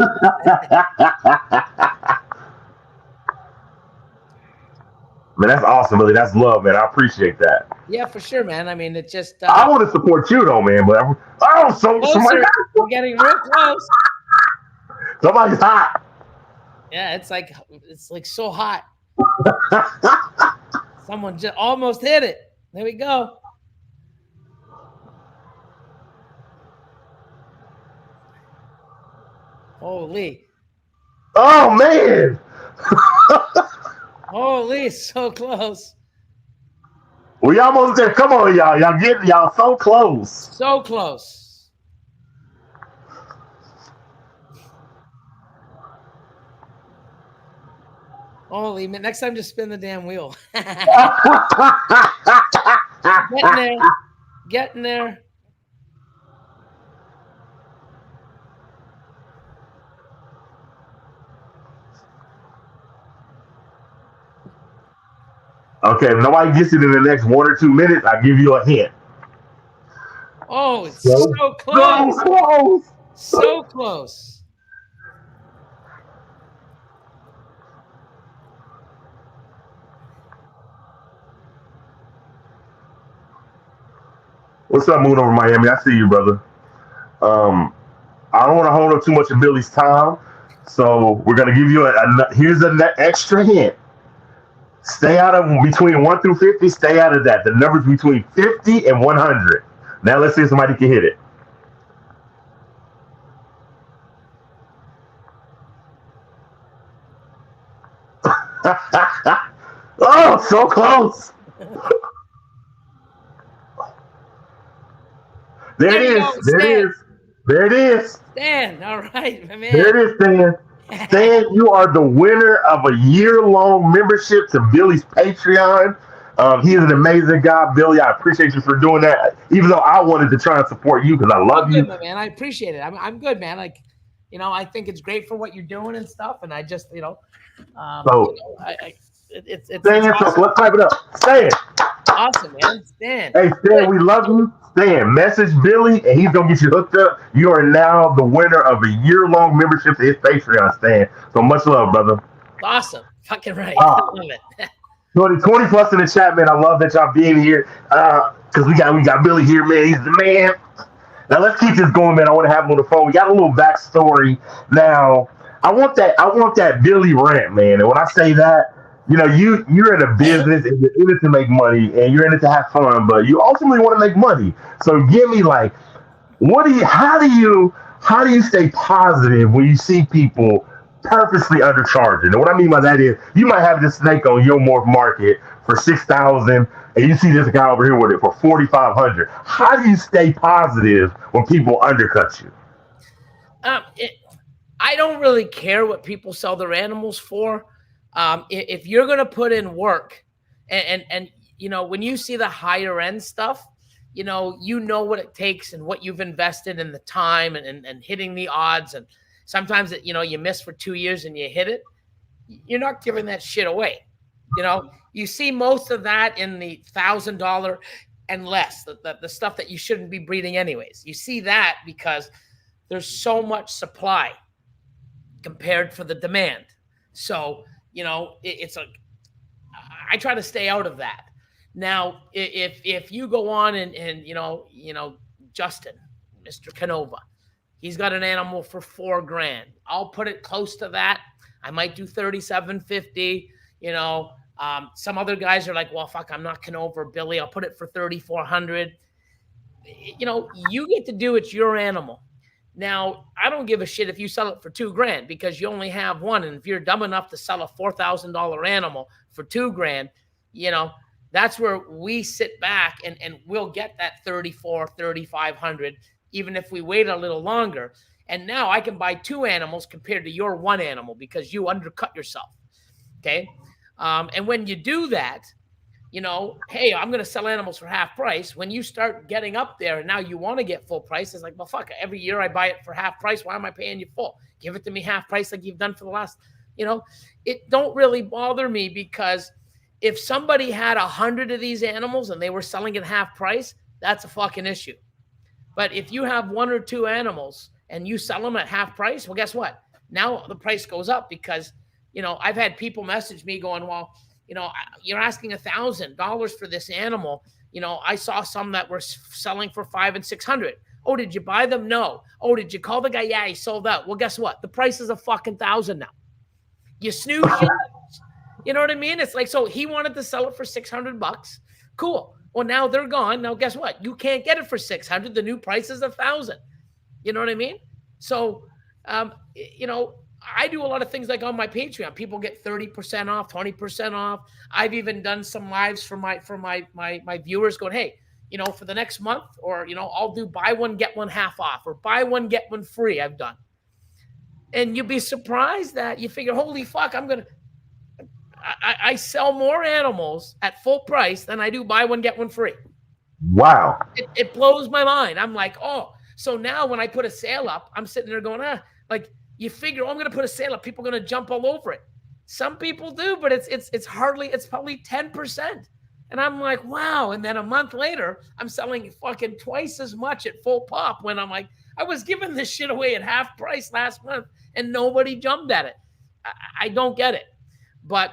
Man, that's awesome, Billy. That's love, man. I appreciate that. Yeah, for sure, man. I mean, it just. I want to support you, though, man. But we're getting real close. Somebody's hot. Yeah, it's like so hot. Someone just almost hit it. There we go. Holy. Oh, man. Holy, so close. We almost there. Come on, y'all. Y'all so close. So close. Holy man, next time just spin the damn wheel. Getting there. Okay, if nobody gets it in the next 1 or 2 minutes, I'll give you a hint. Oh, it's so close. So close. So close. What's up, Moon over Miami? I see you, brother. Um, I don't want to hold up too much of Billy's time, so we're gonna give you here's an extra hint. Stay out of between 1 through 50. Stay out of that. The numbers between 50 and 100. Now let's see if somebody can hit it. Oh, so close. There it There you is. go, There it Stan. is. There it is. Stan, all right, my There man. it is, Stan. Stan, you are the winner of a year-long membership to Billy's Patreon. He is an amazing guy, Billy. I appreciate you for doing that. Even though I wanted to try and support you because I I'm love good, you. my man. I appreciate it. I'm good, man. Like, I think it's great for what you're doing and stuff. And I just, So, it's Stan, so awesome. let's type it up. Stan, Awesome, man. Stan. hey, Stan, Good. we love you. Stan, message Billy, and he's gonna get you hooked up. You are now the winner of a year-long membership to his Patreon, Stan. So much love, brother. Awesome. Fucking right. I Uh, love it. 20 plus in the chat, man. I love that y'all being here. Cause we got Billy here, man. He's the man. Now let's keep this going, man. I want to have him on the phone. We got a little backstory. Now, I want that Billy rant, man. And when I say that, you're in a business and you're in it to make money and you're in it to have fun, but you ultimately want to make money. So give me like, what do you how do you stay positive when you see people purposely undercharging? And what I mean by that is you might have this snake on your morph market for 6,000 and you see this guy over here with it for 4,500. How do you stay positive when people undercut you? Um, it, I don't really care what people sell their animals for. If you're going to put in work and when you see the higher end stuff, you know what it takes and what you've invested in the time and hitting the odds. And sometimes you miss for 2 years and you hit it. You're not giving that shit away. You see most of that in the $1,000 and less, the stuff that you shouldn't be breeding anyways. You see that because there's so much supply compared for the demand. So, it's like I try to stay out of that. Now, if you go on and Justin, Mr. Canova, he's got an animal for $4,000. I'll put it close to that. I might do 3,750. Some other guys are like, well, fuck, I'm not Canova or Billy. I'll put it for 3,400. You get to do it's your animal. Now, I don't give a shit if you sell it for $2,000 because you only have one. And if you're dumb enough to sell a $4,000 animal for $2,000, that's where we sit back and we'll get that 3,500, even if we wait a little longer. And now I can buy two animals compared to your one animal because you undercut yourself. Okay. And when you do that, hey, I'm going to sell animals for half price. When you start getting up there and now you want to get full price, it's like, well, fuck, every year I buy it for half price. Why am I paying you full? Give it to me half price like you've done for the last, it don't really bother me because if somebody had 100 of these animals and they were selling at half price, that's a fucking issue. But if you have one or two animals and you sell them at half price, well, guess what? Now the price goes up because, I've had people message me going, well, you're asking $1,000 for this animal. I saw some that were selling for $500 and $600. Oh, did you buy them? No. Oh, did you call the guy? Yeah, he sold out. Well, guess what? The price is a fucking $1,000 now. You snooze, you know what I mean? It's like, so he wanted to sell it for $600. Cool. Well, now they're gone. Now, guess what? You can't get it for $600. The new price is $1,000. You know what I mean? So, I do a lot of things like on my Patreon. People get 30% off, 20% off. I've even done some lives for my viewers going, hey, for the next month, or I'll do buy one, get one half off, or buy one, get one free. I've done. And you'd be surprised that you figure, holy fuck, I sell more animals at full price than I do buy one, get one free. Wow. It blows my mind. I'm like, oh, so now when I put a sale up, I'm sitting there going, like, you figure, I'm going to put a sale up. People are going to jump all over it. Some people do, but it's probably 10%. And I'm like, wow. And then a month later, I'm selling fucking twice as much at full pop when I'm like, I was giving this shit away at half price last month and nobody jumped at it. I don't get it. But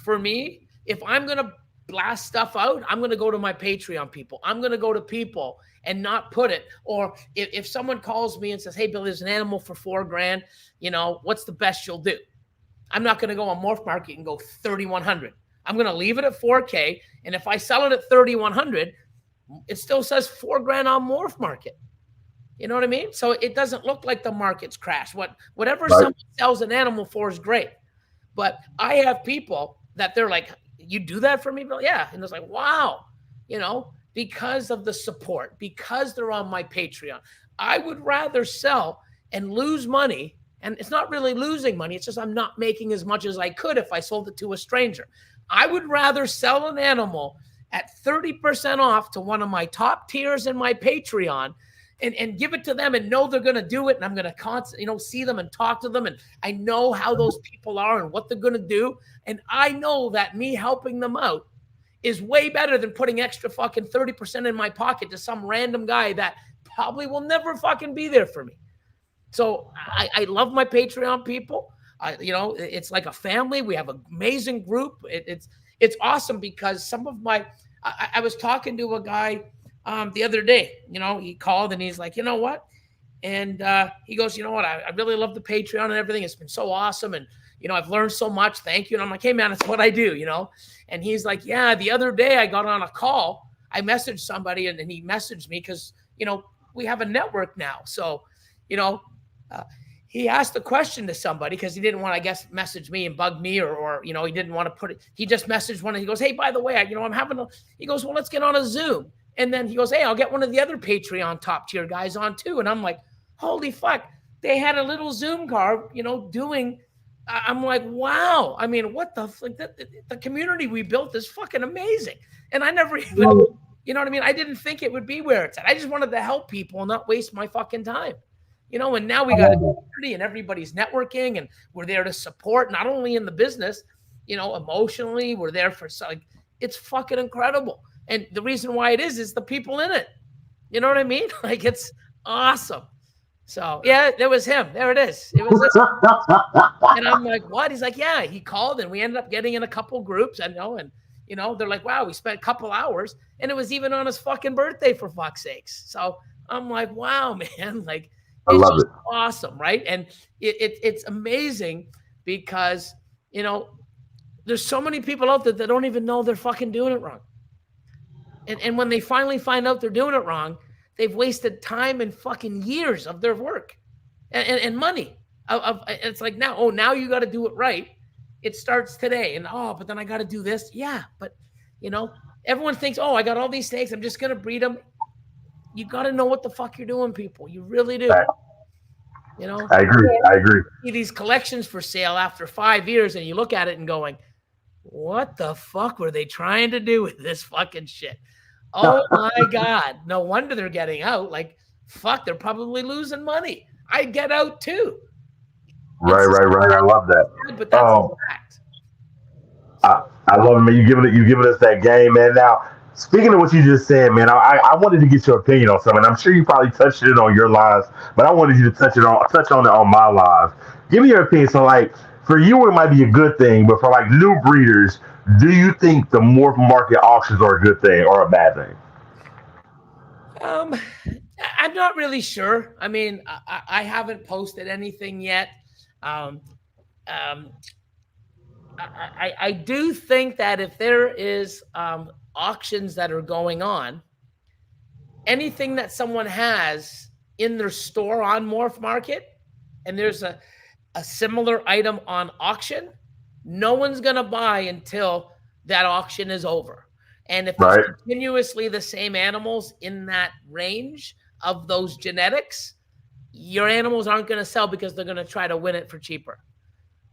for me, if I'm going to blast stuff out, I'm going to go to my Patreon people. I'm going to go to people and not put it. Or if someone calls me and says, hey, Bill, there's an animal for $4,000, what's the best you'll do? I'm not going to go on Morph Market and go 3,100. I'm going to leave it at 4K. And if I sell it at 3,100, it still says $4,000 on Morph Market. You know what I mean? So it doesn't look like the market's crashed. Whatever someone sells an animal for is great. But I have people that they're like, you do that for me, Bill? Yeah. And it's like, wow, because of the support, because they're on my Patreon. I would rather sell and lose money. And it's not really losing money. It's just I'm not making as much as I could if I sold it to a stranger. I would rather sell an animal at 30% off to one of my top tiers in my Patreon and give it to them and know they're going to do it. And I'm going to see them and talk to them. And I know how those people are and what they're going to do. And I know that me helping them out is way better than putting extra fucking 30% in my pocket to some random guy that probably will never fucking be there for me. So I love my Patreon people. It's like a family. We have an amazing group. It's awesome because some of I was talking to a guy the other day, he called and he's like, you know what? And he goes, you know what? I really love the Patreon and everything. It's been so awesome. And, I've learned so much. Thank you. And I'm like, hey, man, it's what I do, And he's like, yeah, the other day I got on a call. I messaged somebody and he messaged me because, we have a network now. So, he asked a question to somebody because he didn't want, I guess, message me and bug me or he didn't want to put it. He just messaged one and he goes, hey, by the way, I'm having he goes, well, let's get on a Zoom. And then he goes, hey, I'll get one of the other Patreon top tier guys on too. And I'm like, holy fuck. They had a little Zoom card, doing, I'm like, wow. I mean, what the community we built is fucking amazing. And I never even, you know what I mean? I didn't think it would be where it's at. I just wanted to help people and not waste my fucking time. And now we got a community and everybody's networking and we're there to support, not only in the business, emotionally, we're there for, it's fucking incredible. And the reason why it is the people in it. You know what I mean? Like, it's awesome. So, yeah, there was him. There it is. It was this. And I'm like, what? He's like, yeah, he called and we ended up getting in a couple groups, and they're like, wow, we spent a couple hours and it was even on his fucking birthday, for fuck's sakes. So I'm like, wow, man, like, it's just awesome, right? And it's amazing because, there's so many people out there that don't even know they're fucking doing it wrong. And when they finally find out they're doing it wrong, they've wasted time and fucking years of their work and money. It's like, now you got to do it right. It starts today. And, but then I got to do this. Yeah, but, everyone thinks, I got all these snakes. I'm just going to breed them. You got to know what the fuck you're doing, people. You really do. Right. I agree. See these collections for sale after 5 years, and you look at it and going, what the fuck were they trying to do with this fucking shit? Oh my God. No wonder they're getting out. Like, fuck, they're probably losing money. I get out too. Right. I love that. But that's a fact. I love it, man. You giving us that game, man. Now, speaking of what you just said, man, I wanted to get your opinion on something. I'm sure you probably touched it on your lives, but I wanted you to touch on it on my lives. Give me your opinion. So, like, for you, it might be a good thing, but for like new breeders, do you think the morph market auctions are a good thing or a bad thing? I'm not really sure. I mean, I haven't posted anything yet. I do think that if there is auctions that are going on, anything that someone has in their store on Morph Market, and there's a similar item on auction, no one's going to buy until that auction is over. And if it's continuously the same animals in that range of those genetics, your animals aren't going to sell because they're going to try to win it for cheaper.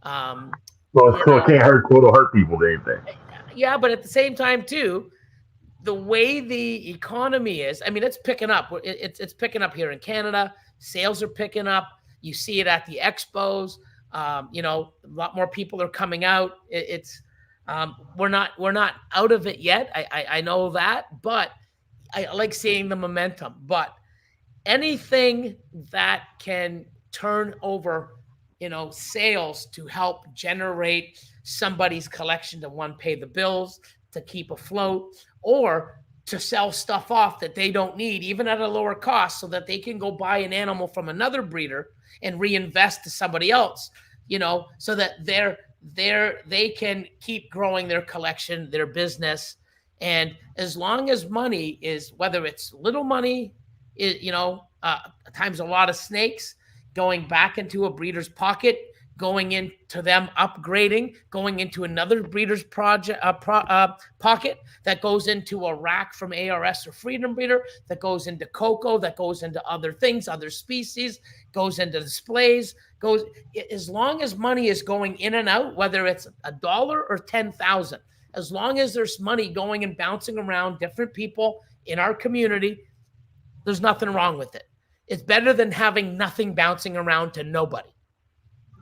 So it can't hurt people or anything. Yeah, but at the same time, too, the way the economy is, I mean, it's picking up. It's picking up here in Canada. Sales are picking up. You see it at the expos. A lot more people are coming out. We're not out of it yet. I know that, but I like seeing the momentum. But anything that can turn over, sales to help generate somebody's collection to one, pay the bills, to keep afloat, or to sell stuff off that they don't need, even at a lower cost, so that they can go buy an animal from another breeder and reinvest to somebody else, so that they can keep growing their collection, their business. And as long as money is, whether it's little money, times a lot of snakes going back into a breeder's pocket, going into them upgrading, going into another breeder's pocket that goes into a rack from ARS or Freedom Breeder, that goes into cocoa, that goes into other things, other species, goes into displays, as long as money is going in and out, whether it's $1 or 10,000, as long as there's money going and bouncing around different people in our community, there's nothing wrong with it. It's better than having nothing bouncing around to nobody.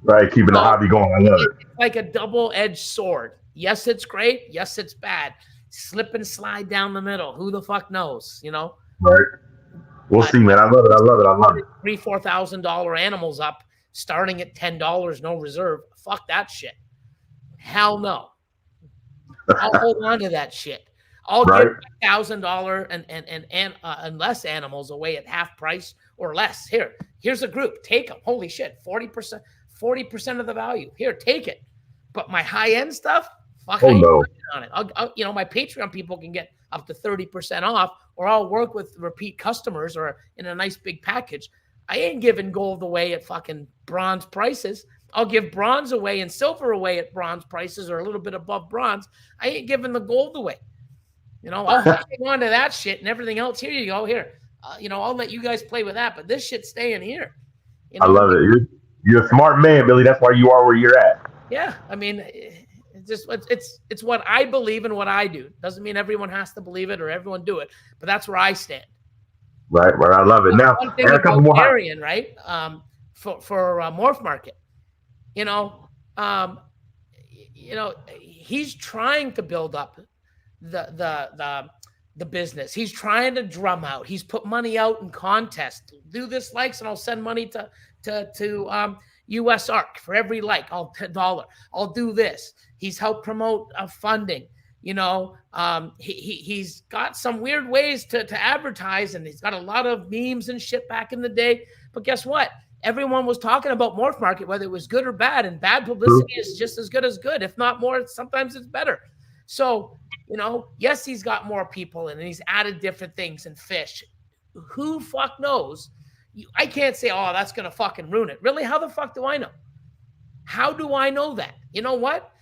Right, keeping the hobby going. I love it. It's like a double-edged sword. Yes, it's great. Yes, it's bad. Slip and slide down the middle. Who the fuck knows? Right. We'll see, man. I love it. $3,000-$4,000 animals up, starting at $10, no reserve. Fuck that shit. Hell no. I'll hold on to that shit. I'll give $1,000 and less animals away at half price or less. Here's a group. Take them. Holy shit, 40% of the value. Here, take it. But my high-end stuff, fuck, I ain't working on it. I'll my Patreon people can get up to 30% off, or I'll work with repeat customers or in a nice big package. I ain't giving gold away at fucking bronze prices. I'll give bronze away and silver away at bronze prices or a little bit above bronze. I ain't giving the gold away. I'll hang on to that shit, and everything else. Here you go. Here, I'll let you guys play with that, but this shit's staying here. I love it. You're a smart man, Billy. That's why you are where you're at. Yeah, I mean, it's what I believe and what I do. Doesn't mean everyone has to believe it or everyone do it, but that's where I stand. Right. I love it. Now, one thing about Marion, right? For Morph Market, he's trying to build up the business. He's trying to drum out. He's put money out in contests. Do this likes, and I'll send money to US ARC for every like. I'll $1. I'll do this. He's helped promote funding. He's got some weird ways to advertise, and he's got a lot of memes and shit back in the day. But guess what? Everyone was talking about Morph Market, whether it was good or bad, and bad publicity is just as good as good, if not more. Sometimes it's better. So, yes, he's got more people in, and he's added different things and fish. Who fuck knows? I can't say, oh, that's going to fucking ruin it. Really? How the fuck do I know? How do I know that? You know what?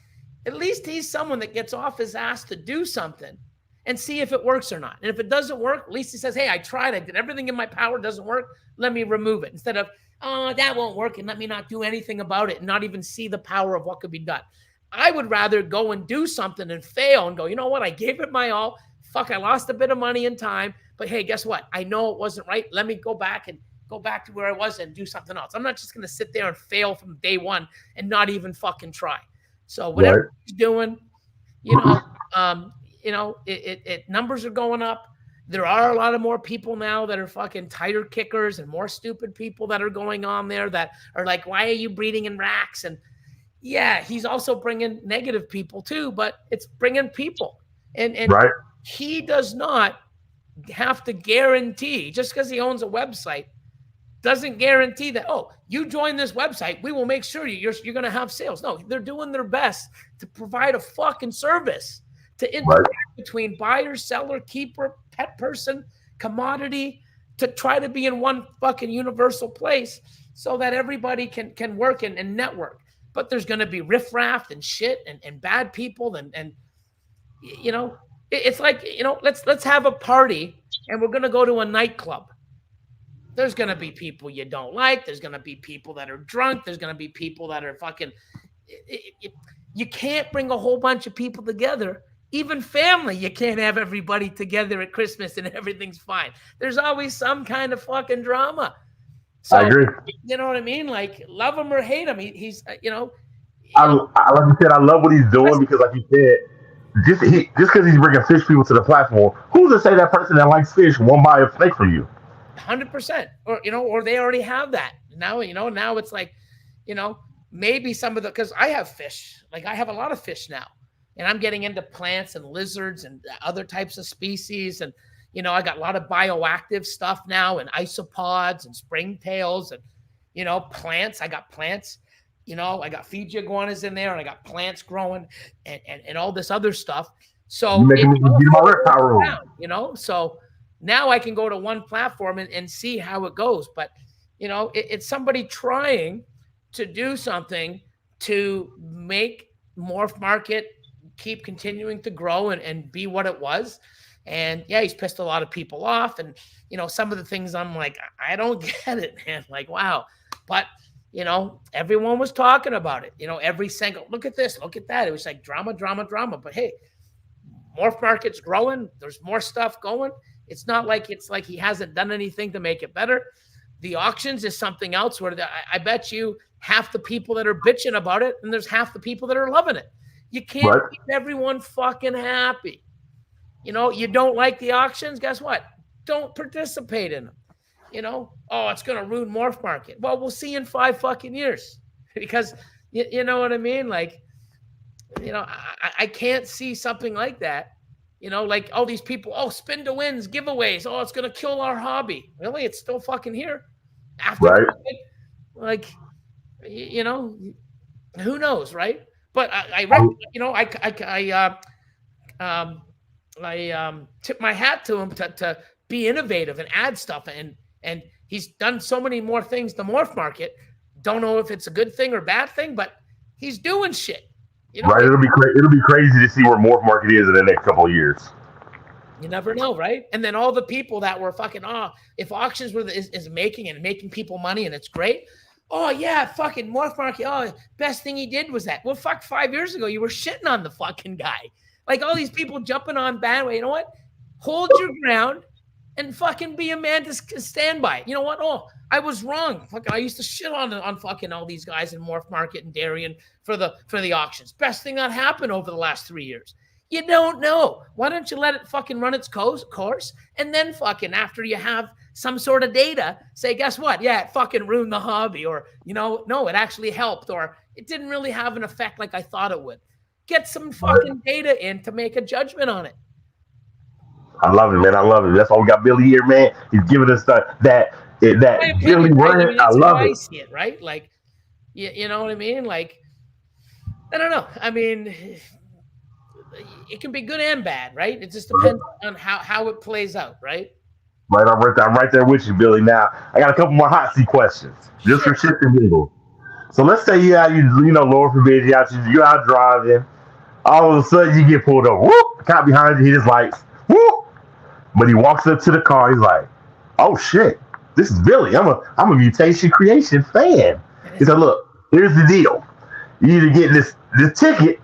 At least he's someone that gets off his ass to do something and see if it works or not. And if it doesn't work, at least he says, hey, I tried. I did everything in my power. It doesn't work. Let me remove it. Instead of, oh, that won't work, and let me not do anything about it and not even see the power of what could be done. I would rather go and do something and fail and go, you know what? I gave it my all. Fuck, I lost a bit of money and time. But hey, guess what? I know it wasn't right. Let me go back to where I was and do something else. I'm not just going to sit there and fail from day one and not even fucking try. So whatever he's doing, numbers are going up. There are a lot of more people now that are fucking tighter kickers and more stupid people that are going on there that are like, why are you breeding in racks? And yeah, he's also bringing negative people too, but it's bringing people. And he does not have to guarantee, just because he owns a website, doesn't guarantee that, oh, you join this website, we will make sure you're going to have sales. No, they're doing their best to provide a fucking service to interact between buyer, seller, keeper, pet person, commodity, to try to be in one fucking universal place so that everybody can work and network. But there's going to be riffraff and shit and bad people and it's like, let's have a party and we're going to go to a nightclub. There's going to be people you don't like. There's going to be people that are drunk. There's going to be people that are fucking... You can't bring a whole bunch of people together. Even family, you can't have everybody together at Christmas and everything's fine. There's always some kind of fucking drama. So, I agree. You know what I mean? Like, love him or hate him. He's like you said, I love what he's doing because, like you said, just because he's bringing fish people to the platform, who's to say that person that likes fish won't buy a snake from you? 100%. Or, or they already have that. Now, now it's like, maybe some of because I have fish, like I have a lot of fish now, and I'm getting into plants and lizards and other types of species. And, I got a lot of bioactive stuff now, and isopods and springtails and, plants. I got plants, I got Fiji iguanas in there, and I got plants growing and all this other stuff. So, so now I can go to one platform and see how it goes. But, it's somebody trying to do something to make Morph Market keep continuing to grow and be what it was. And yeah, he's pissed a lot of people off. And, some of the things I'm like, I don't get it, man. Like, wow. But, everyone was talking about it, every single, look at this, look at that. It was like drama. But hey, Morph Market's growing. There's more stuff going. It's not like he hasn't done anything to make it better. The auctions is something else where I bet you half the people that are bitching about it, and there's half the people that are loving it. You can't keep everyone fucking happy. You don't like the auctions, guess what? Don't participate in them. Oh, it's going to ruin Morph Market. Well, we'll see in 5 fucking years because you know what I mean? Like, I can't see something like that. Like all these people, spin to wins, giveaways. Oh, it's going to kill our hobby. Really? It's still fucking here. After COVID? Like, who knows, right? But I tip my hat to him to be innovative and add stuff, and he's done so many more things to Morph Market. Don't know if it's a good thing or bad thing, but he's doing shit. Right? It'll be crazy to see where Morph Market is in the next couple of years. You never know, right? And then all the people that were fucking, if auctions is making people money and it's great. Oh yeah, fucking Morph Market. Oh, best thing he did was that. Well, fuck, 5 years ago you were shitting on the fucking guy. Like all these people jumping on bandwagon. You know what? Hold your ground and fucking be a man to stand by. You know what? Oh, I was wrong. Fuck, I used to shit on fucking all these guys in Morph Market and Darien for the auctions. Best thing that happened over the last 3 years. You don't know. Why don't you let it fucking run its course? And then fucking after you have some sort of data, say, guess what? Yeah, it fucking ruined the hobby. Or, no, it actually helped. Or it didn't really have an effect like I thought it would. Get some fucking data in to make a judgment on it. I love it, man. I love it. That's why we got Billy here, man. He's giving us that Billy word. I love it. See it, right? Like, you know what I mean? Like, I don't know. I mean, it can be good and bad, right? It just depends on how it plays out, right? Right, I'm right there with you, Billy. Now, I got a couple more hot seat questions, just for shit and giggle. So let's say Lord forbid, you're out driving. All of a sudden, you get pulled over. Whoop! Cop behind you, hit his lights. Whoop! But he walks up to the car. He's like, "Oh shit, this is Billy. I'm a Mutation Creation fan." He said, "Look, here's the deal. You either get this ticket,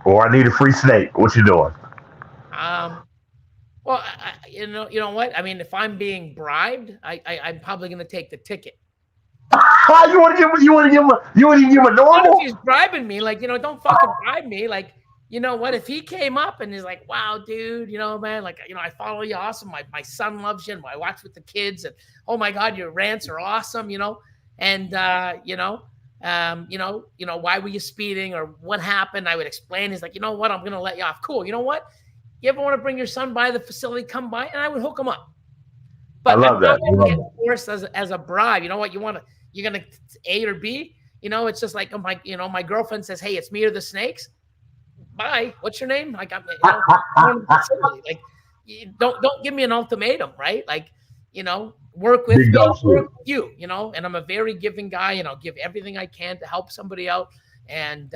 or I need a free snake. What you doing?" Well, you know what? I mean, if I'm being bribed, I'm probably going to take the ticket. You want to give him a normal? What if he's bribing me? Like, don't fucking bribe me. Like, you know what? If he came up and he's like, "Wow, dude, man, like, I follow you, awesome. My son loves you, and I watch with the kids, and oh my God, your rants are awesome, and why were you speeding or what happened?" I would explain. He's like, "You know what? I'm gonna let you off. Cool. You know what? You ever want to bring your son by the facility? Come by," and I would hook him up. But I love that. Forced as a bribe. You know what? You're gonna A or B. It's just like my girlfriend says, "Hey, it's me or the snakes." Bye. What's your name? Like, I'm like, don't give me an ultimatum, right? Like, work with me, work with you, and I'm a very giving guy, and I'll give everything I can to help somebody out. And,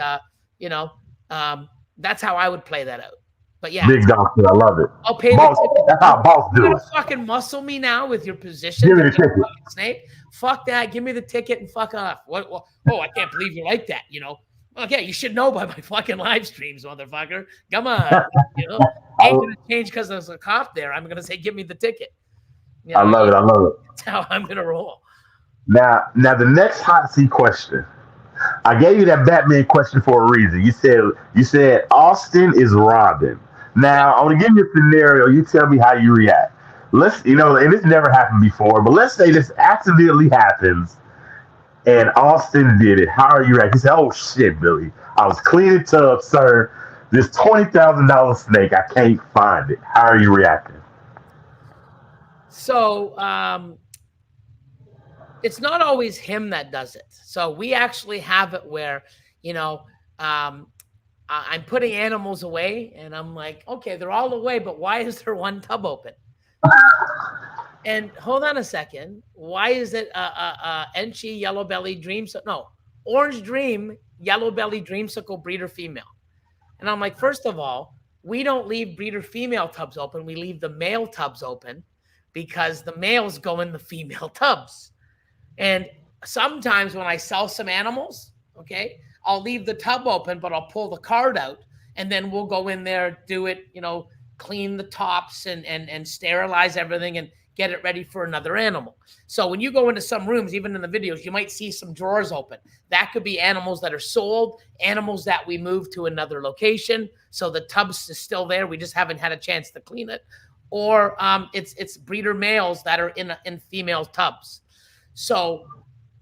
that's how I would play that out. But yeah, big dog, I love it. I'll pay. Boss, that's how boss do it. Fucking muscle me now with your position. Give me the ticket. Snake. Fuck that. Give me the ticket and fuck off. What? Oh, I can't believe you like that. Okay, you should know by my fucking live streams, motherfucker. Come on. Ain't gonna change because there's a cop there. I'm gonna say, give me the ticket. I love it. That's how I'm gonna roll. Now the next hot seat question. I gave you that Batman question for a reason. You said Austin is Robin. Now I'm gonna give you a scenario. You tell me how you react. let's, and this never happened before, but let's say this accidentally happens and Austin did it. How are you reacting? He said, "Oh shit, Billy, I was cleaning tubs, sir. This $20,000 snake, I can't find it." How are you reacting? So it's not always him that does it. So we actually have it where, you know, um, I'm putting animals away and I'm like, okay, they're all away, but why is there one tub open? And hold on a second. Why is it Enchi yellow belly dream? No, orange dream yellow belly dreamsicle breeder female. And I'm like, first of all, we don't leave breeder female tubs open. We leave the male tubs open because the males go in the female tubs. And sometimes when I sell some animals, okay, I'll leave the tub open, but I'll pull the card out and then we'll go in there, do it, clean the tops and sterilize everything and get it ready for another animal. So when you go into some rooms, even in the videos, you might see some drawers open. That could be animals that are sold, animals that we move to another location. So the tubs is still there. We just haven't had a chance to clean it. Or it's breeder males that are in female tubs. So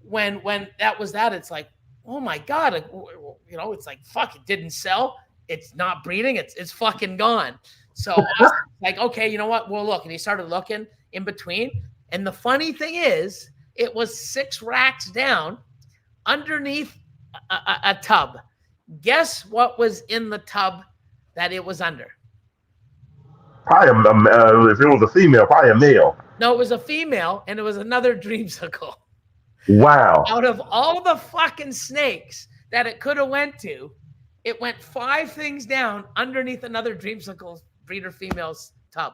when that was that, it's like, oh my God, it's like, fuck, it didn't sell. It's not breeding. It's fucking gone. So I was like, okay, you know what? We'll look. And he started looking in between. And the funny thing is, it was 6 racks down underneath a tub. Guess what was in the tub that it was under? Probably, if it was a female, probably a male. No, it was a female, and it was another dreamsicle. Wow. Out of all the fucking snakes that it could have went to, it went 5 things down underneath another dreamsicle breeder female's tub.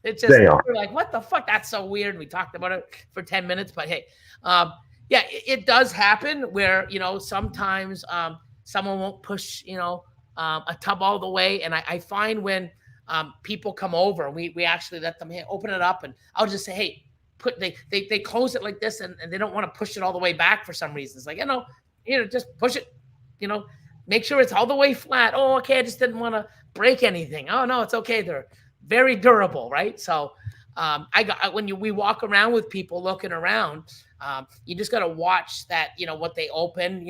It just, we're like, what the fuck? That's so weird. We talked about it for 10 minutes, but hey, yeah, it does happen where, sometimes someone won't push, a tub all the way. And I find when people come over, we actually let them open it up, and I'll just say, hey, they close it like this, and they don't want to push it all the way back for some reason. It's like, just push it, make sure it's all the way flat. Oh, okay, I just didn't want to break anything. Oh no, it's okay. They're very durable, right? So when we walk around with people looking around, you just got to watch that, what they open,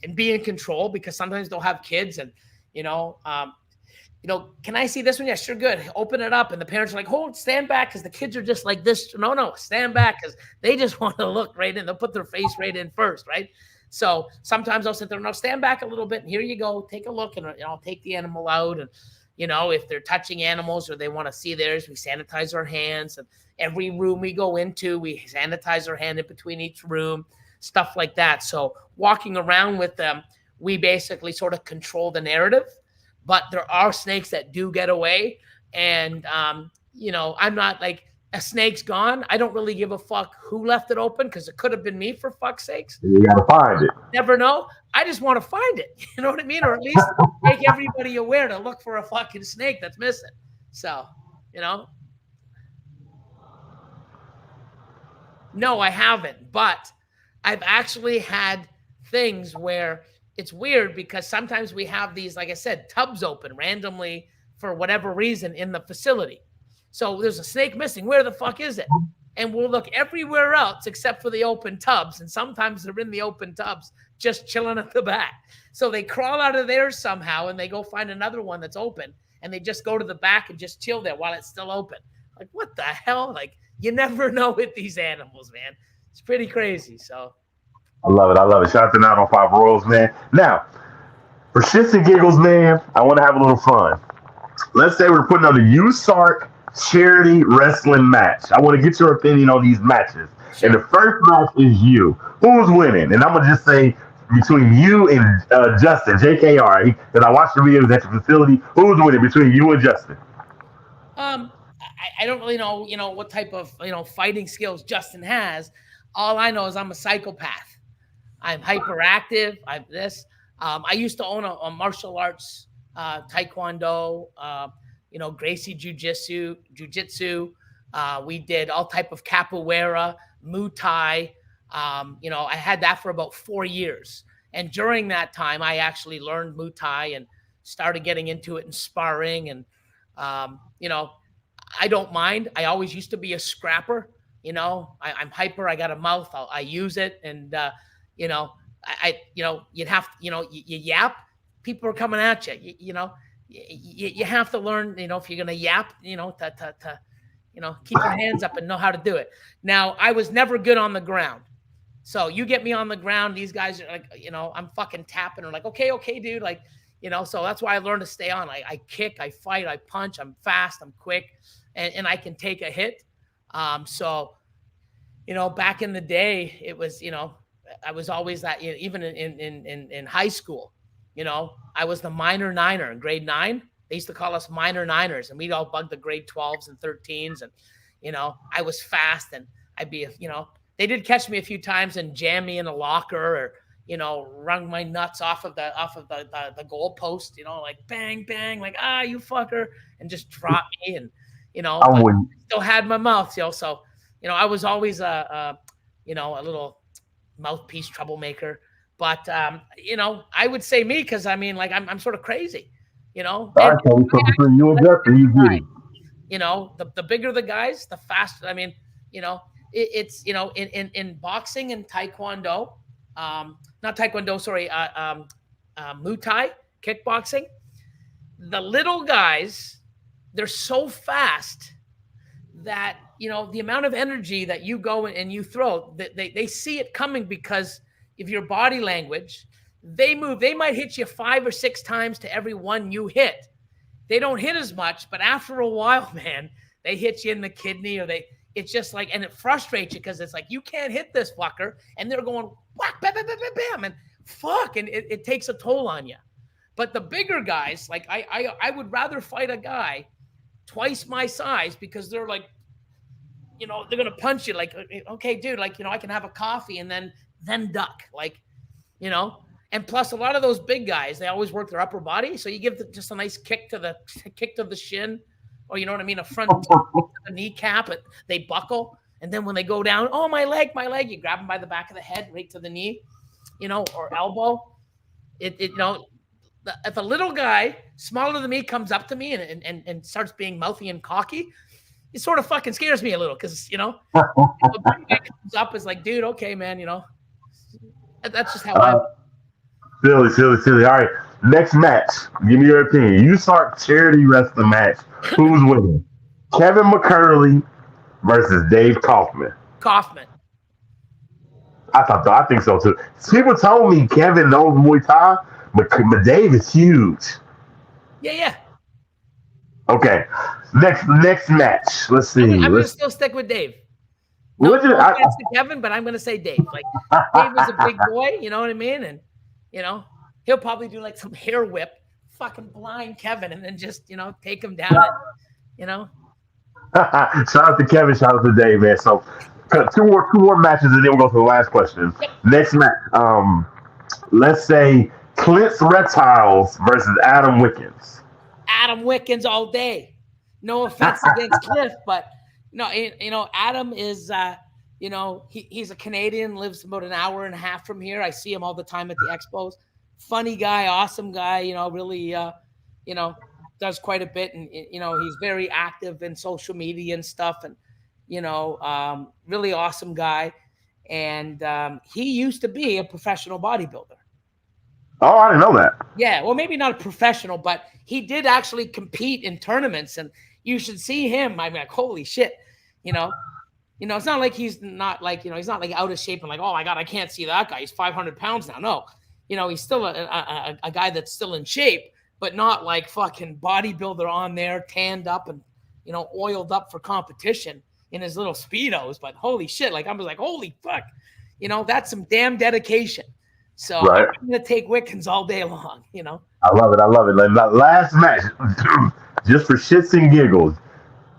and be in control, because sometimes they'll have kids and, can I see this one? Yeah, sure, good. Open it up. And the parents are like, hold, stand back, because the kids are just like this. No, stand back, because they just want to look right in. They'll put their face right in first, right? So sometimes I'll sit there and I'll stand back a little bit, and here you go, take a look, and I'll take the animal out. And, if they're touching animals or they want to see theirs, we sanitize our hands. And every room we go into, we sanitize our hand in between each room, stuff like that. So walking around with them, we basically sort of control the narrative. But there are snakes that do get away. And, I'm not like, a snake's gone. I don't really give a fuck who left it open, because it could have been me, for fuck's sakes. You got to find it. Never know. I just want to find it. You know what I mean? Or at least make everybody aware to look for a fucking snake that's missing. So, No, I haven't. But I've actually had things where it's weird, because sometimes we have these, like I said, tubs open randomly for whatever reason in the facility. So there's a snake missing. Where the fuck is it? And we'll look everywhere else except for the open tubs. And sometimes they're in the open tubs just chilling at the back. So they crawl out of there somehow and they go find another one that's open. And they just go to the back and just chill there while it's still open. Like, what the hell? Like, you never know with these animals, man. It's pretty crazy. So I love it. Shout out to 905 Royals, man. Now, for shits and giggles, man, I want to have a little fun. Let's say we're putting on the USARK charity wrestling match. I want to get your opinion on these matches. Sure. And the first match is you. Who's winning? And I'm going to just say between you and Justin, JKR, because I watched the videos at your facility. Who's winning between you and Justin? I don't really know, what type of, fighting skills Justin has. All I know is I'm a psychopath. I'm hyperactive. I'm this. I used to own a martial arts, taekwondo, Gracie jiu-jitsu. We did all type of capoeira, Muay Thai. I had that for about 4 years. And during that time, I actually learned Muay Thai and started getting into it and sparring. And, I don't mind. I always used to be a scrapper. I'm hyper. I got a mouth. I use it, and you'd have you yap. People are coming at you. You have to learn. If you're gonna yap, to keep your hands up and know how to do it. Now, I was never good on the ground. So you get me on the ground, these guys are like, I'm fucking tapping or like, okay, dude. Like, so that's why I learned to stay on. I kick, I fight, I punch, I'm fast, I'm quick, and I can take a hit. So, back in the day, it was, I was always that, even in high school, I was the minor niner in grade 9. They used to call us minor niners, and we'd all bug the grade 12s and 13s. And, I was fast, and I'd be, they did catch me a few times and jam me in a locker, or, wrung my nuts off of the goal post, like bang, bang, like, you fucker, and just drop me. And, but I still had my mouth, so, I was always a little mouthpiece troublemaker. But, I would say me, because I'm sort of crazy. All right, so between you and Justin, you beauty. The bigger the guys, the faster. It's in boxing and taekwondo, not taekwondo, sorry, Muay Thai, kickboxing. The little guys, they're so fast that the amount of energy that you go and you throw, they see it coming because of your body language. They move. They might hit you 5 or 6 times to every one you hit. They don't hit as much, but after a while, man, they hit you in the kidney, or it's just like, and it frustrates you because it's like, you can't hit this fucker. And they're going, whack, bam, bam, bam, bam, bam, and fuck. And it takes a toll on you. But the bigger guys, like I would rather fight a guy twice my size, because they're like, they're going to punch you like, okay, dude, like, I can have a coffee and then duck, like, and plus a lot of those big guys, they always work their upper body. So you give just a nice kick to the shin, or a front to the kneecap, and they buckle. And then when they go down, oh, my leg, you grab them by the back of the head, right to the knee, or elbow. If a little guy smaller than me comes up to me and starts being mouthy and cocky, it sort of fucking scares me a little, because, if a big guy comes up, is like, dude, okay, man, that's just how I'm. Silly. All right, next match. Give me your opinion. You start charity wrestling match. Who's winning? Kevin McCurley versus Dave Kaufman. Kaufman. I think so too. People told me Kevin knows Muay Thai, but Dave is huge. Yeah. Okay. Next match. Let's see. I'm gonna still stick with Dave. No offense to Kevin, but I'm gonna say Dave. Like, Dave is a big boy, you know what I mean? And he'll probably do like some hair whip, fucking blind Kevin, and then just take him down. And, Shout out to Kevin. Shout out to Dave, man. So two more matches, and then we'll go to the last question. Yep. Next match. Let's say Clint's Reptiles versus Adam Wickens. Adam Wickens all day. No offense against Cliff, but no, Adam is he's a Canadian, lives about an hour and a half from here. I see him all the time at the expos. Funny guy, awesome guy, really does quite a bit, and he's very active in social media and stuff, and really awesome guy. And he used to be a professional bodybuilder. Oh, I didn't know that. Yeah, well, maybe not a professional, but he did actually compete in tournaments, and you should see him. I'm like, holy shit, it's not like he's not like, he's not like out of shape and like, oh my God, I can't see that guy. He's 500 pounds now. No, he's still a guy that's still in shape, but not like fucking bodybuilder on there, tanned up and, oiled up for competition in his little Speedos. But holy shit, like I was like, holy fuck, that's some damn dedication. So right. I'm going to take Wickens all day long, I love it. Like, last match, just for shits and giggles.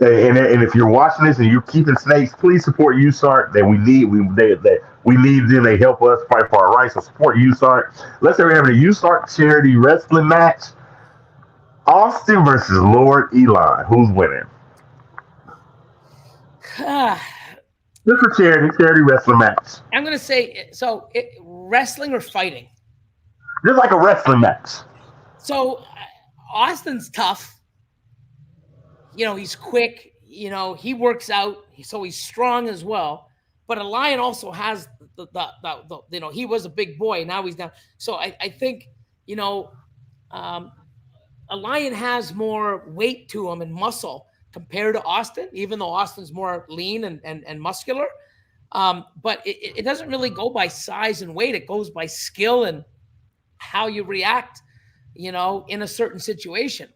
And if you're watching this and you're keeping snakes, please support USART. That we need them. They help us fight for our rights. So support USART. Let's say we're having a USART charity wrestling match. Austin versus Lord Elon. Who's winning? Just for charity wrestling match. I'm going to say, wrestling or fighting? Just like a wrestling match. So Austin's tough. He's quick. he works out, so he's strong as well. But a lion also has he was a big boy. Now he's down. So I think, um, a lion has more weight to him and muscle compared to Austin, even though Austin's more lean and muscular. But it doesn't really go by size and weight. It goes by skill and how you react, in a certain situation.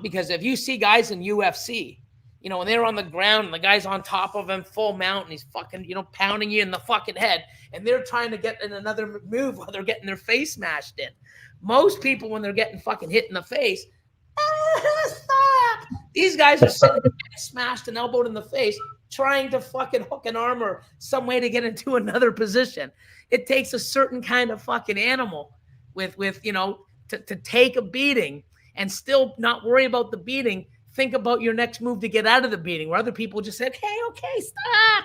Because if you see guys in UFC, when they're on the ground and the guy's on top of him, full mount, and he's fucking, pounding you in the fucking head, and they're trying to get in another move while they're getting their face smashed in. Most people, when they're getting fucking hit in the face, stop! These guys are sitting smashed and elbowed in the face, trying to fucking hook an arm or some way to get into another position. It takes a certain kind of fucking animal with to take a beating and still not worry about the beating. Think about your next move to get out of the beating, where other people just said, "Hey, okay, stop."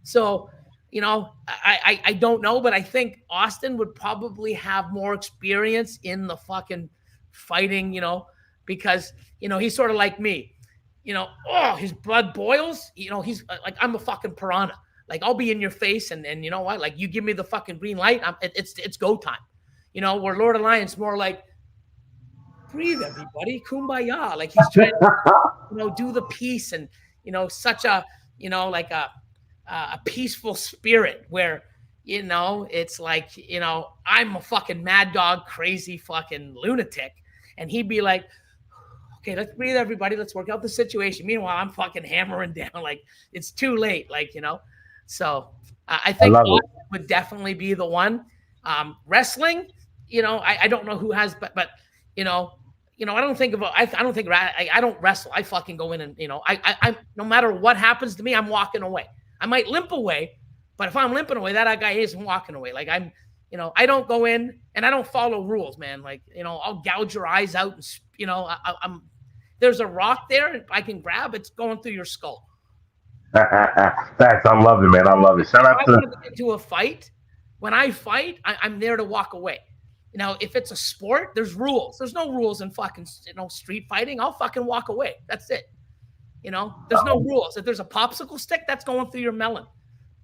So, I don't know, but I think Austin would probably have more experience in the fucking fighting, because, he's sort of like me, his blood boils, he's like, I'm a fucking piranha. Like, I'll be in your face and you know what? Like, you give me the fucking green light, it's go time. Where Lord of Lions more like, breathe, everybody, kumbaya. Like, he's trying to, do the peace and, such a, like a peaceful spirit where, it's like, I'm a fucking mad dog, crazy fucking lunatic. And he'd be like, okay, let's breathe, everybody. Let's work out the situation. Meanwhile, I'm fucking hammering down. Like, it's too late. Like, so I think Austin would definitely be the one. Wrestling, I don't know who has, but I don't think about, I don't wrestle. I fucking go in and, I no matter what happens to me, I'm walking away. I might limp away, but if I'm limping away, that guy isn't walking away. Like, I'm, I don't go in and I don't follow rules, man. Like, I'll gouge your eyes out and, I'm, there's a rock there. If I can grab, it's going through your skull. Thanks. I love it, man. I love it. Shout out to into a fight. When I fight, I'm there to walk away. If it's a sport, there's rules. There's no rules in fucking, street fighting. I'll fucking walk away. That's it. There's no rules. If there's a popsicle stick, that's going through your melon.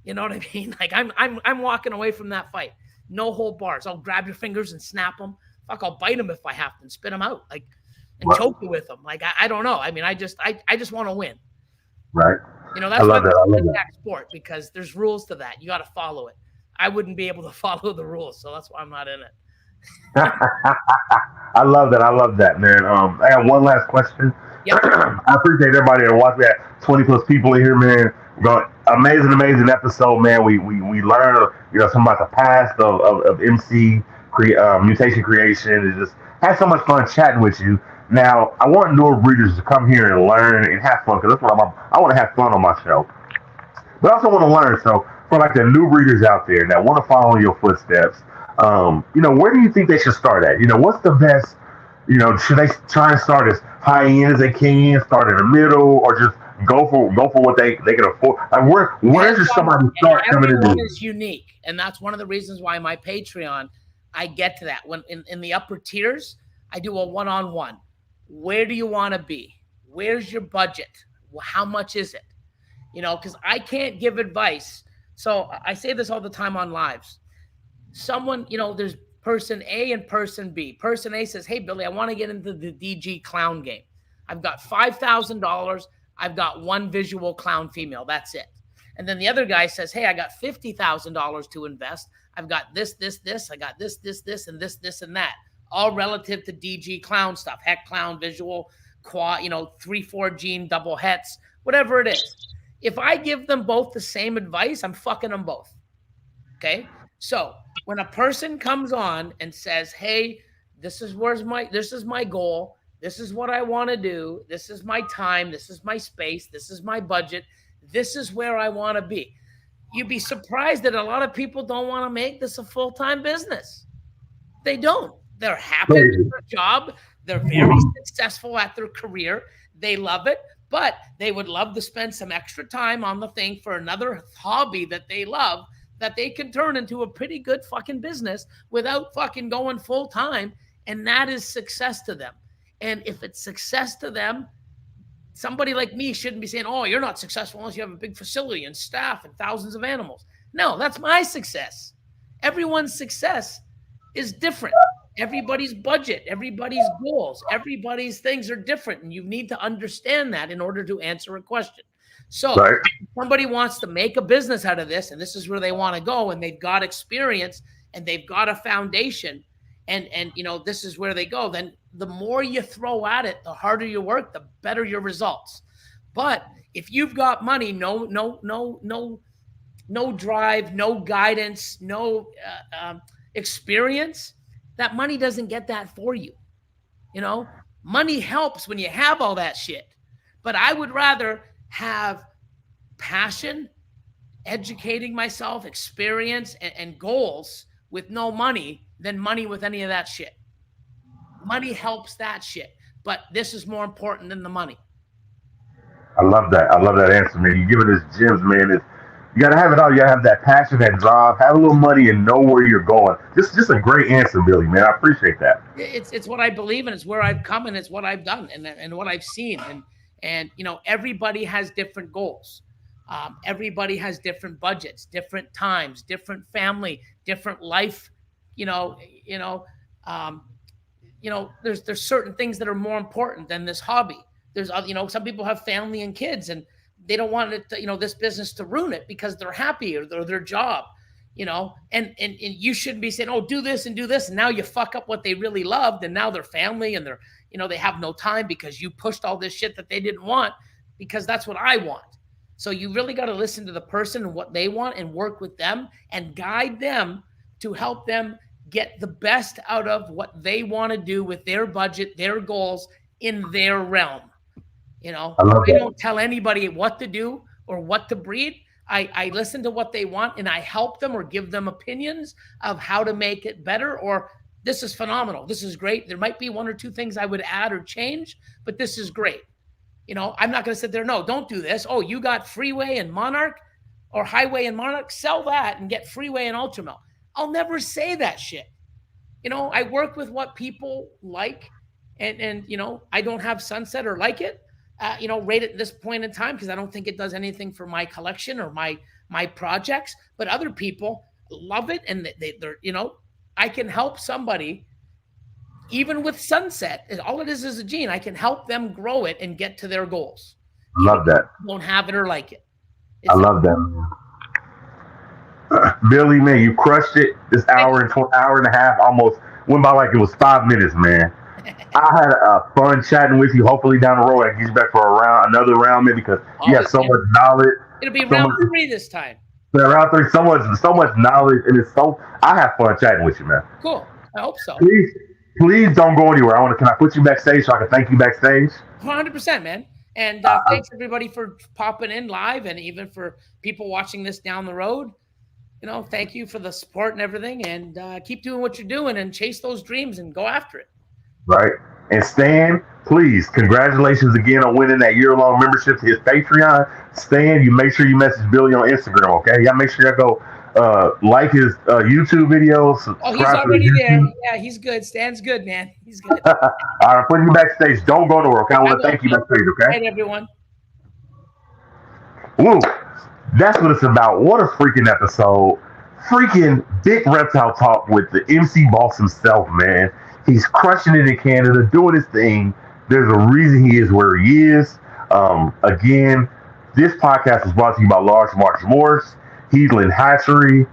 You know what I mean? Like, I'm walking away from that fight. No hold bars. I'll grab your fingers and snap them. Fuck, I'll bite them if I have to and spit them out. Like, and choke you with them. Like, I don't know. I mean, I just want to win. Right. That's why it's that sport, because there's rules to that. You got to follow it. I wouldn't be able to follow the rules, so that's why I'm not in it. I love that, man. I have one last question. Yep. I appreciate everybody that watched. We had 20 plus people in here, man. Amazing episode, man. We learned, some about the past of MC Mutation creation. And just had so much fun chatting with you. Now, I want newer breeders to come here and learn and have fun, because that's what I want to have fun on my show. But I also want to learn. So, for like the new breeders out there that want to follow in your footsteps, where do you think they should start at? What's the best? Should they try and start as high end as they can, start in the middle, or just go for what they can afford? Like, where should somebody start coming in? Everyone is unique, and that's one of the reasons why my Patreon, I get to that. When in the upper tiers, I do a one-on-one. Where do you want to be? Where's your budget? How much is it? Because I can't give advice. So I say this all the time on lives. Someone, there's person A and person B. Person A says, hey, Billy, I want to get into the DG clown game. I've got $5,000. I've got one visual clown female. That's it. And then the other guy says, hey, I got $50,000 to invest. I've got this. I got this, and this, and that. All relative to DG clown stuff. Heck clown, visual, quad, 3-4 gene, double hets, whatever it is. If I give them both the same advice, I'm fucking them both. Okay? So when a person comes on and says, hey, this is my goal. This is what I want to do. This is my time. This is my space. This is my budget. This is where I want to be. You'd be surprised that a lot of people don't want to make this a full-time business. They don't. They're happy with their job. They're very successful at their career. They love it, but they would love to spend some extra time on the thing for another hobby that they love, that they can turn into a pretty good fucking business without fucking going full time. And that is success to them. And if it's success to them, somebody like me shouldn't be saying, oh, you're not successful unless you have a big facility and staff and thousands of animals. No, that's my success. Everyone's success is different. Everybody's budget, everybody's goals, everybody's things are different. And you need to understand that in order to answer a question. So if somebody wants to make a business out of this, and this is where they want to go, and they've got experience and they've got a foundation, and this is where they go, then the more you throw at it, the harder you work, the better your results. But if you've got money, no drive, no guidance, no experience, that money doesn't get that for you. Money helps when you have all that shit. But I would rather have passion, educating myself, experience, and goals with no money than money with any of that shit. Money helps that shit. But this is more important than the money. I love that. I love that answer, man. You give it as gems, man. You got to have it all. You got to have that passion, that drive, have a little money, and know where you're going. Just a great answer, Billy, man. I appreciate that. It's what I believe in. It's where I've come, and it's what I've done, and what I've seen. And everybody has different goals. Everybody has different budgets, different times, different family, different life. There's certain things that are more important than this hobby. There's some people have family and kids, and they don't want it to, this business to ruin it because they're happy or their job, and you shouldn't be saying, oh, do this and do this. And now you fuck up what they really loved. And now their family and they have no time because you pushed all this shit that they didn't want, because that's what I want. So you really got to listen to the person and what they want and work with them and guide them to help them get the best out of what they want to do with their budget, their goals in their realm. I don't tell anybody what to do or what to breed. I listen to what they want and I help them or give them opinions of how to make it better, or this is phenomenal. This is great. There might be one or two things I would add or change, but this is great. I'm not going to sit there. No, don't do this. Oh, you got Freeway and Monarch or Highway and Monarch. Sell that and get Freeway and Ultramel. I'll never say that shit. I work with what people like, and I don't have Sunset or like it. Right at this point in time, because I don't think it does anything for my collection or my projects, but other people love it, and they're I can help somebody even with Sunset. All it is a gene. I can help them grow it and get to their goals. Love that. Don't have it or like it. I love that. Billy, man, you crushed it. This hour and a half almost went by like it was 5 minutes, man. I had fun chatting with you. Hopefully down the road I can get you back for another round, maybe, because you have so much knowledge. It'll be round 3 this time. Yeah, round 3, so much knowledge, and I have fun chatting with you, man. Cool. I hope so. Please don't go anywhere. Can I put you backstage so I can thank you backstage? 100%, man. And thanks everybody for popping in live, and even for people watching this down the road. Thank you for the support and everything, and keep doing what you're doing and chase those dreams and go after it. Right. And Stan, please, congratulations again on winning that year-long membership to his Patreon. Stan, you make sure you message Billy on Instagram, okay? Y'all make sure y'all go like his YouTube videos. Oh, he's already there. Yeah, he's good. Stan's good, man. He's good. All right, putting you backstage. Don't go nowhere, okay? I want to thank you backstage, okay? All right, everyone. Woo. That's what it's about. What a freaking episode. Freaking big reptile talk with the MC boss himself, man. He's crushing it in Canada, doing his thing. There's a reason he is where he is. Again, this podcast is brought to you by Large March Morse, Heedland Hatchery,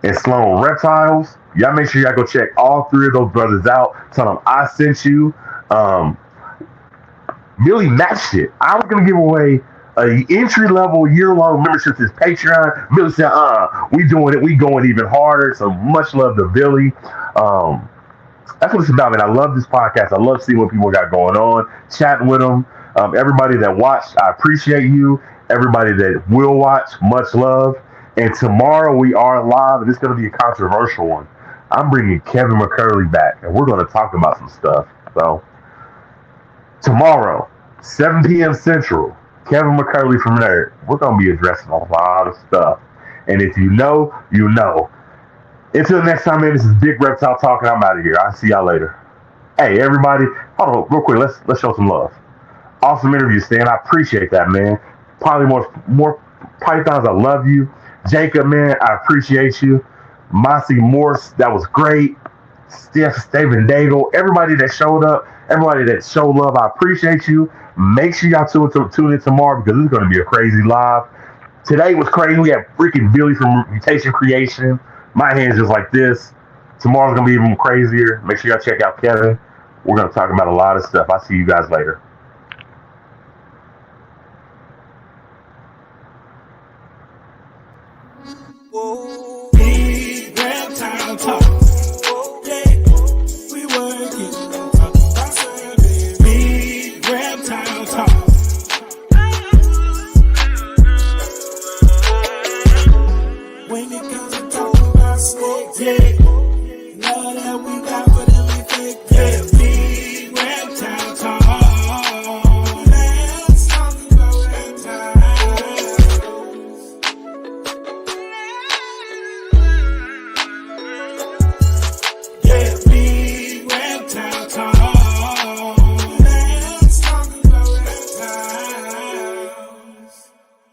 and Sloan Reptiles. Y'all make sure y'all go check all 3 of those brothers out. Tell them I sent you. Billy matched it. I was going to give away an entry-level year-long membership to his Patreon. Billy said, we doing it. We going even harder. So much love to Billy. That's what it's about, man. I love this podcast. I love seeing what people got going on, chatting with them. Everybody that watched, I appreciate you. Everybody that will watch, much love. And tomorrow we are live, and it's going to be a controversial one. I'm bringing Kevin McCurley back, and we're going to talk about some stuff. So tomorrow, 7 p.m. Central, Kevin McCurley from there. We're going to be addressing a lot of stuff. And if you know, you know. Until next time, man, this is Big Reptile talking. I'm out of here. I'll see y'all later. Hey, everybody, hold on real quick. Let's show some love. Awesome interview, Stan. I appreciate that, man. Probably more Pythons. I love you. Jacob, man, I appreciate you. Mossy Morse, that was great. Steven Daigle, everybody that showed up, everybody that showed love, I appreciate you. Make sure y'all tune in tomorrow because it's going to be a crazy live. Today was crazy. We had freaking Billy from Mutation Creation. My hand's just like this. Tomorrow's going to be even crazier. Make sure y'all check out Kevin. We're going to talk about a lot of stuff. I'll see you guys later. Big reptile talk. Yeah, we working. Talk about service. Big reptile talk. When it comes to talking about snakes, yeah.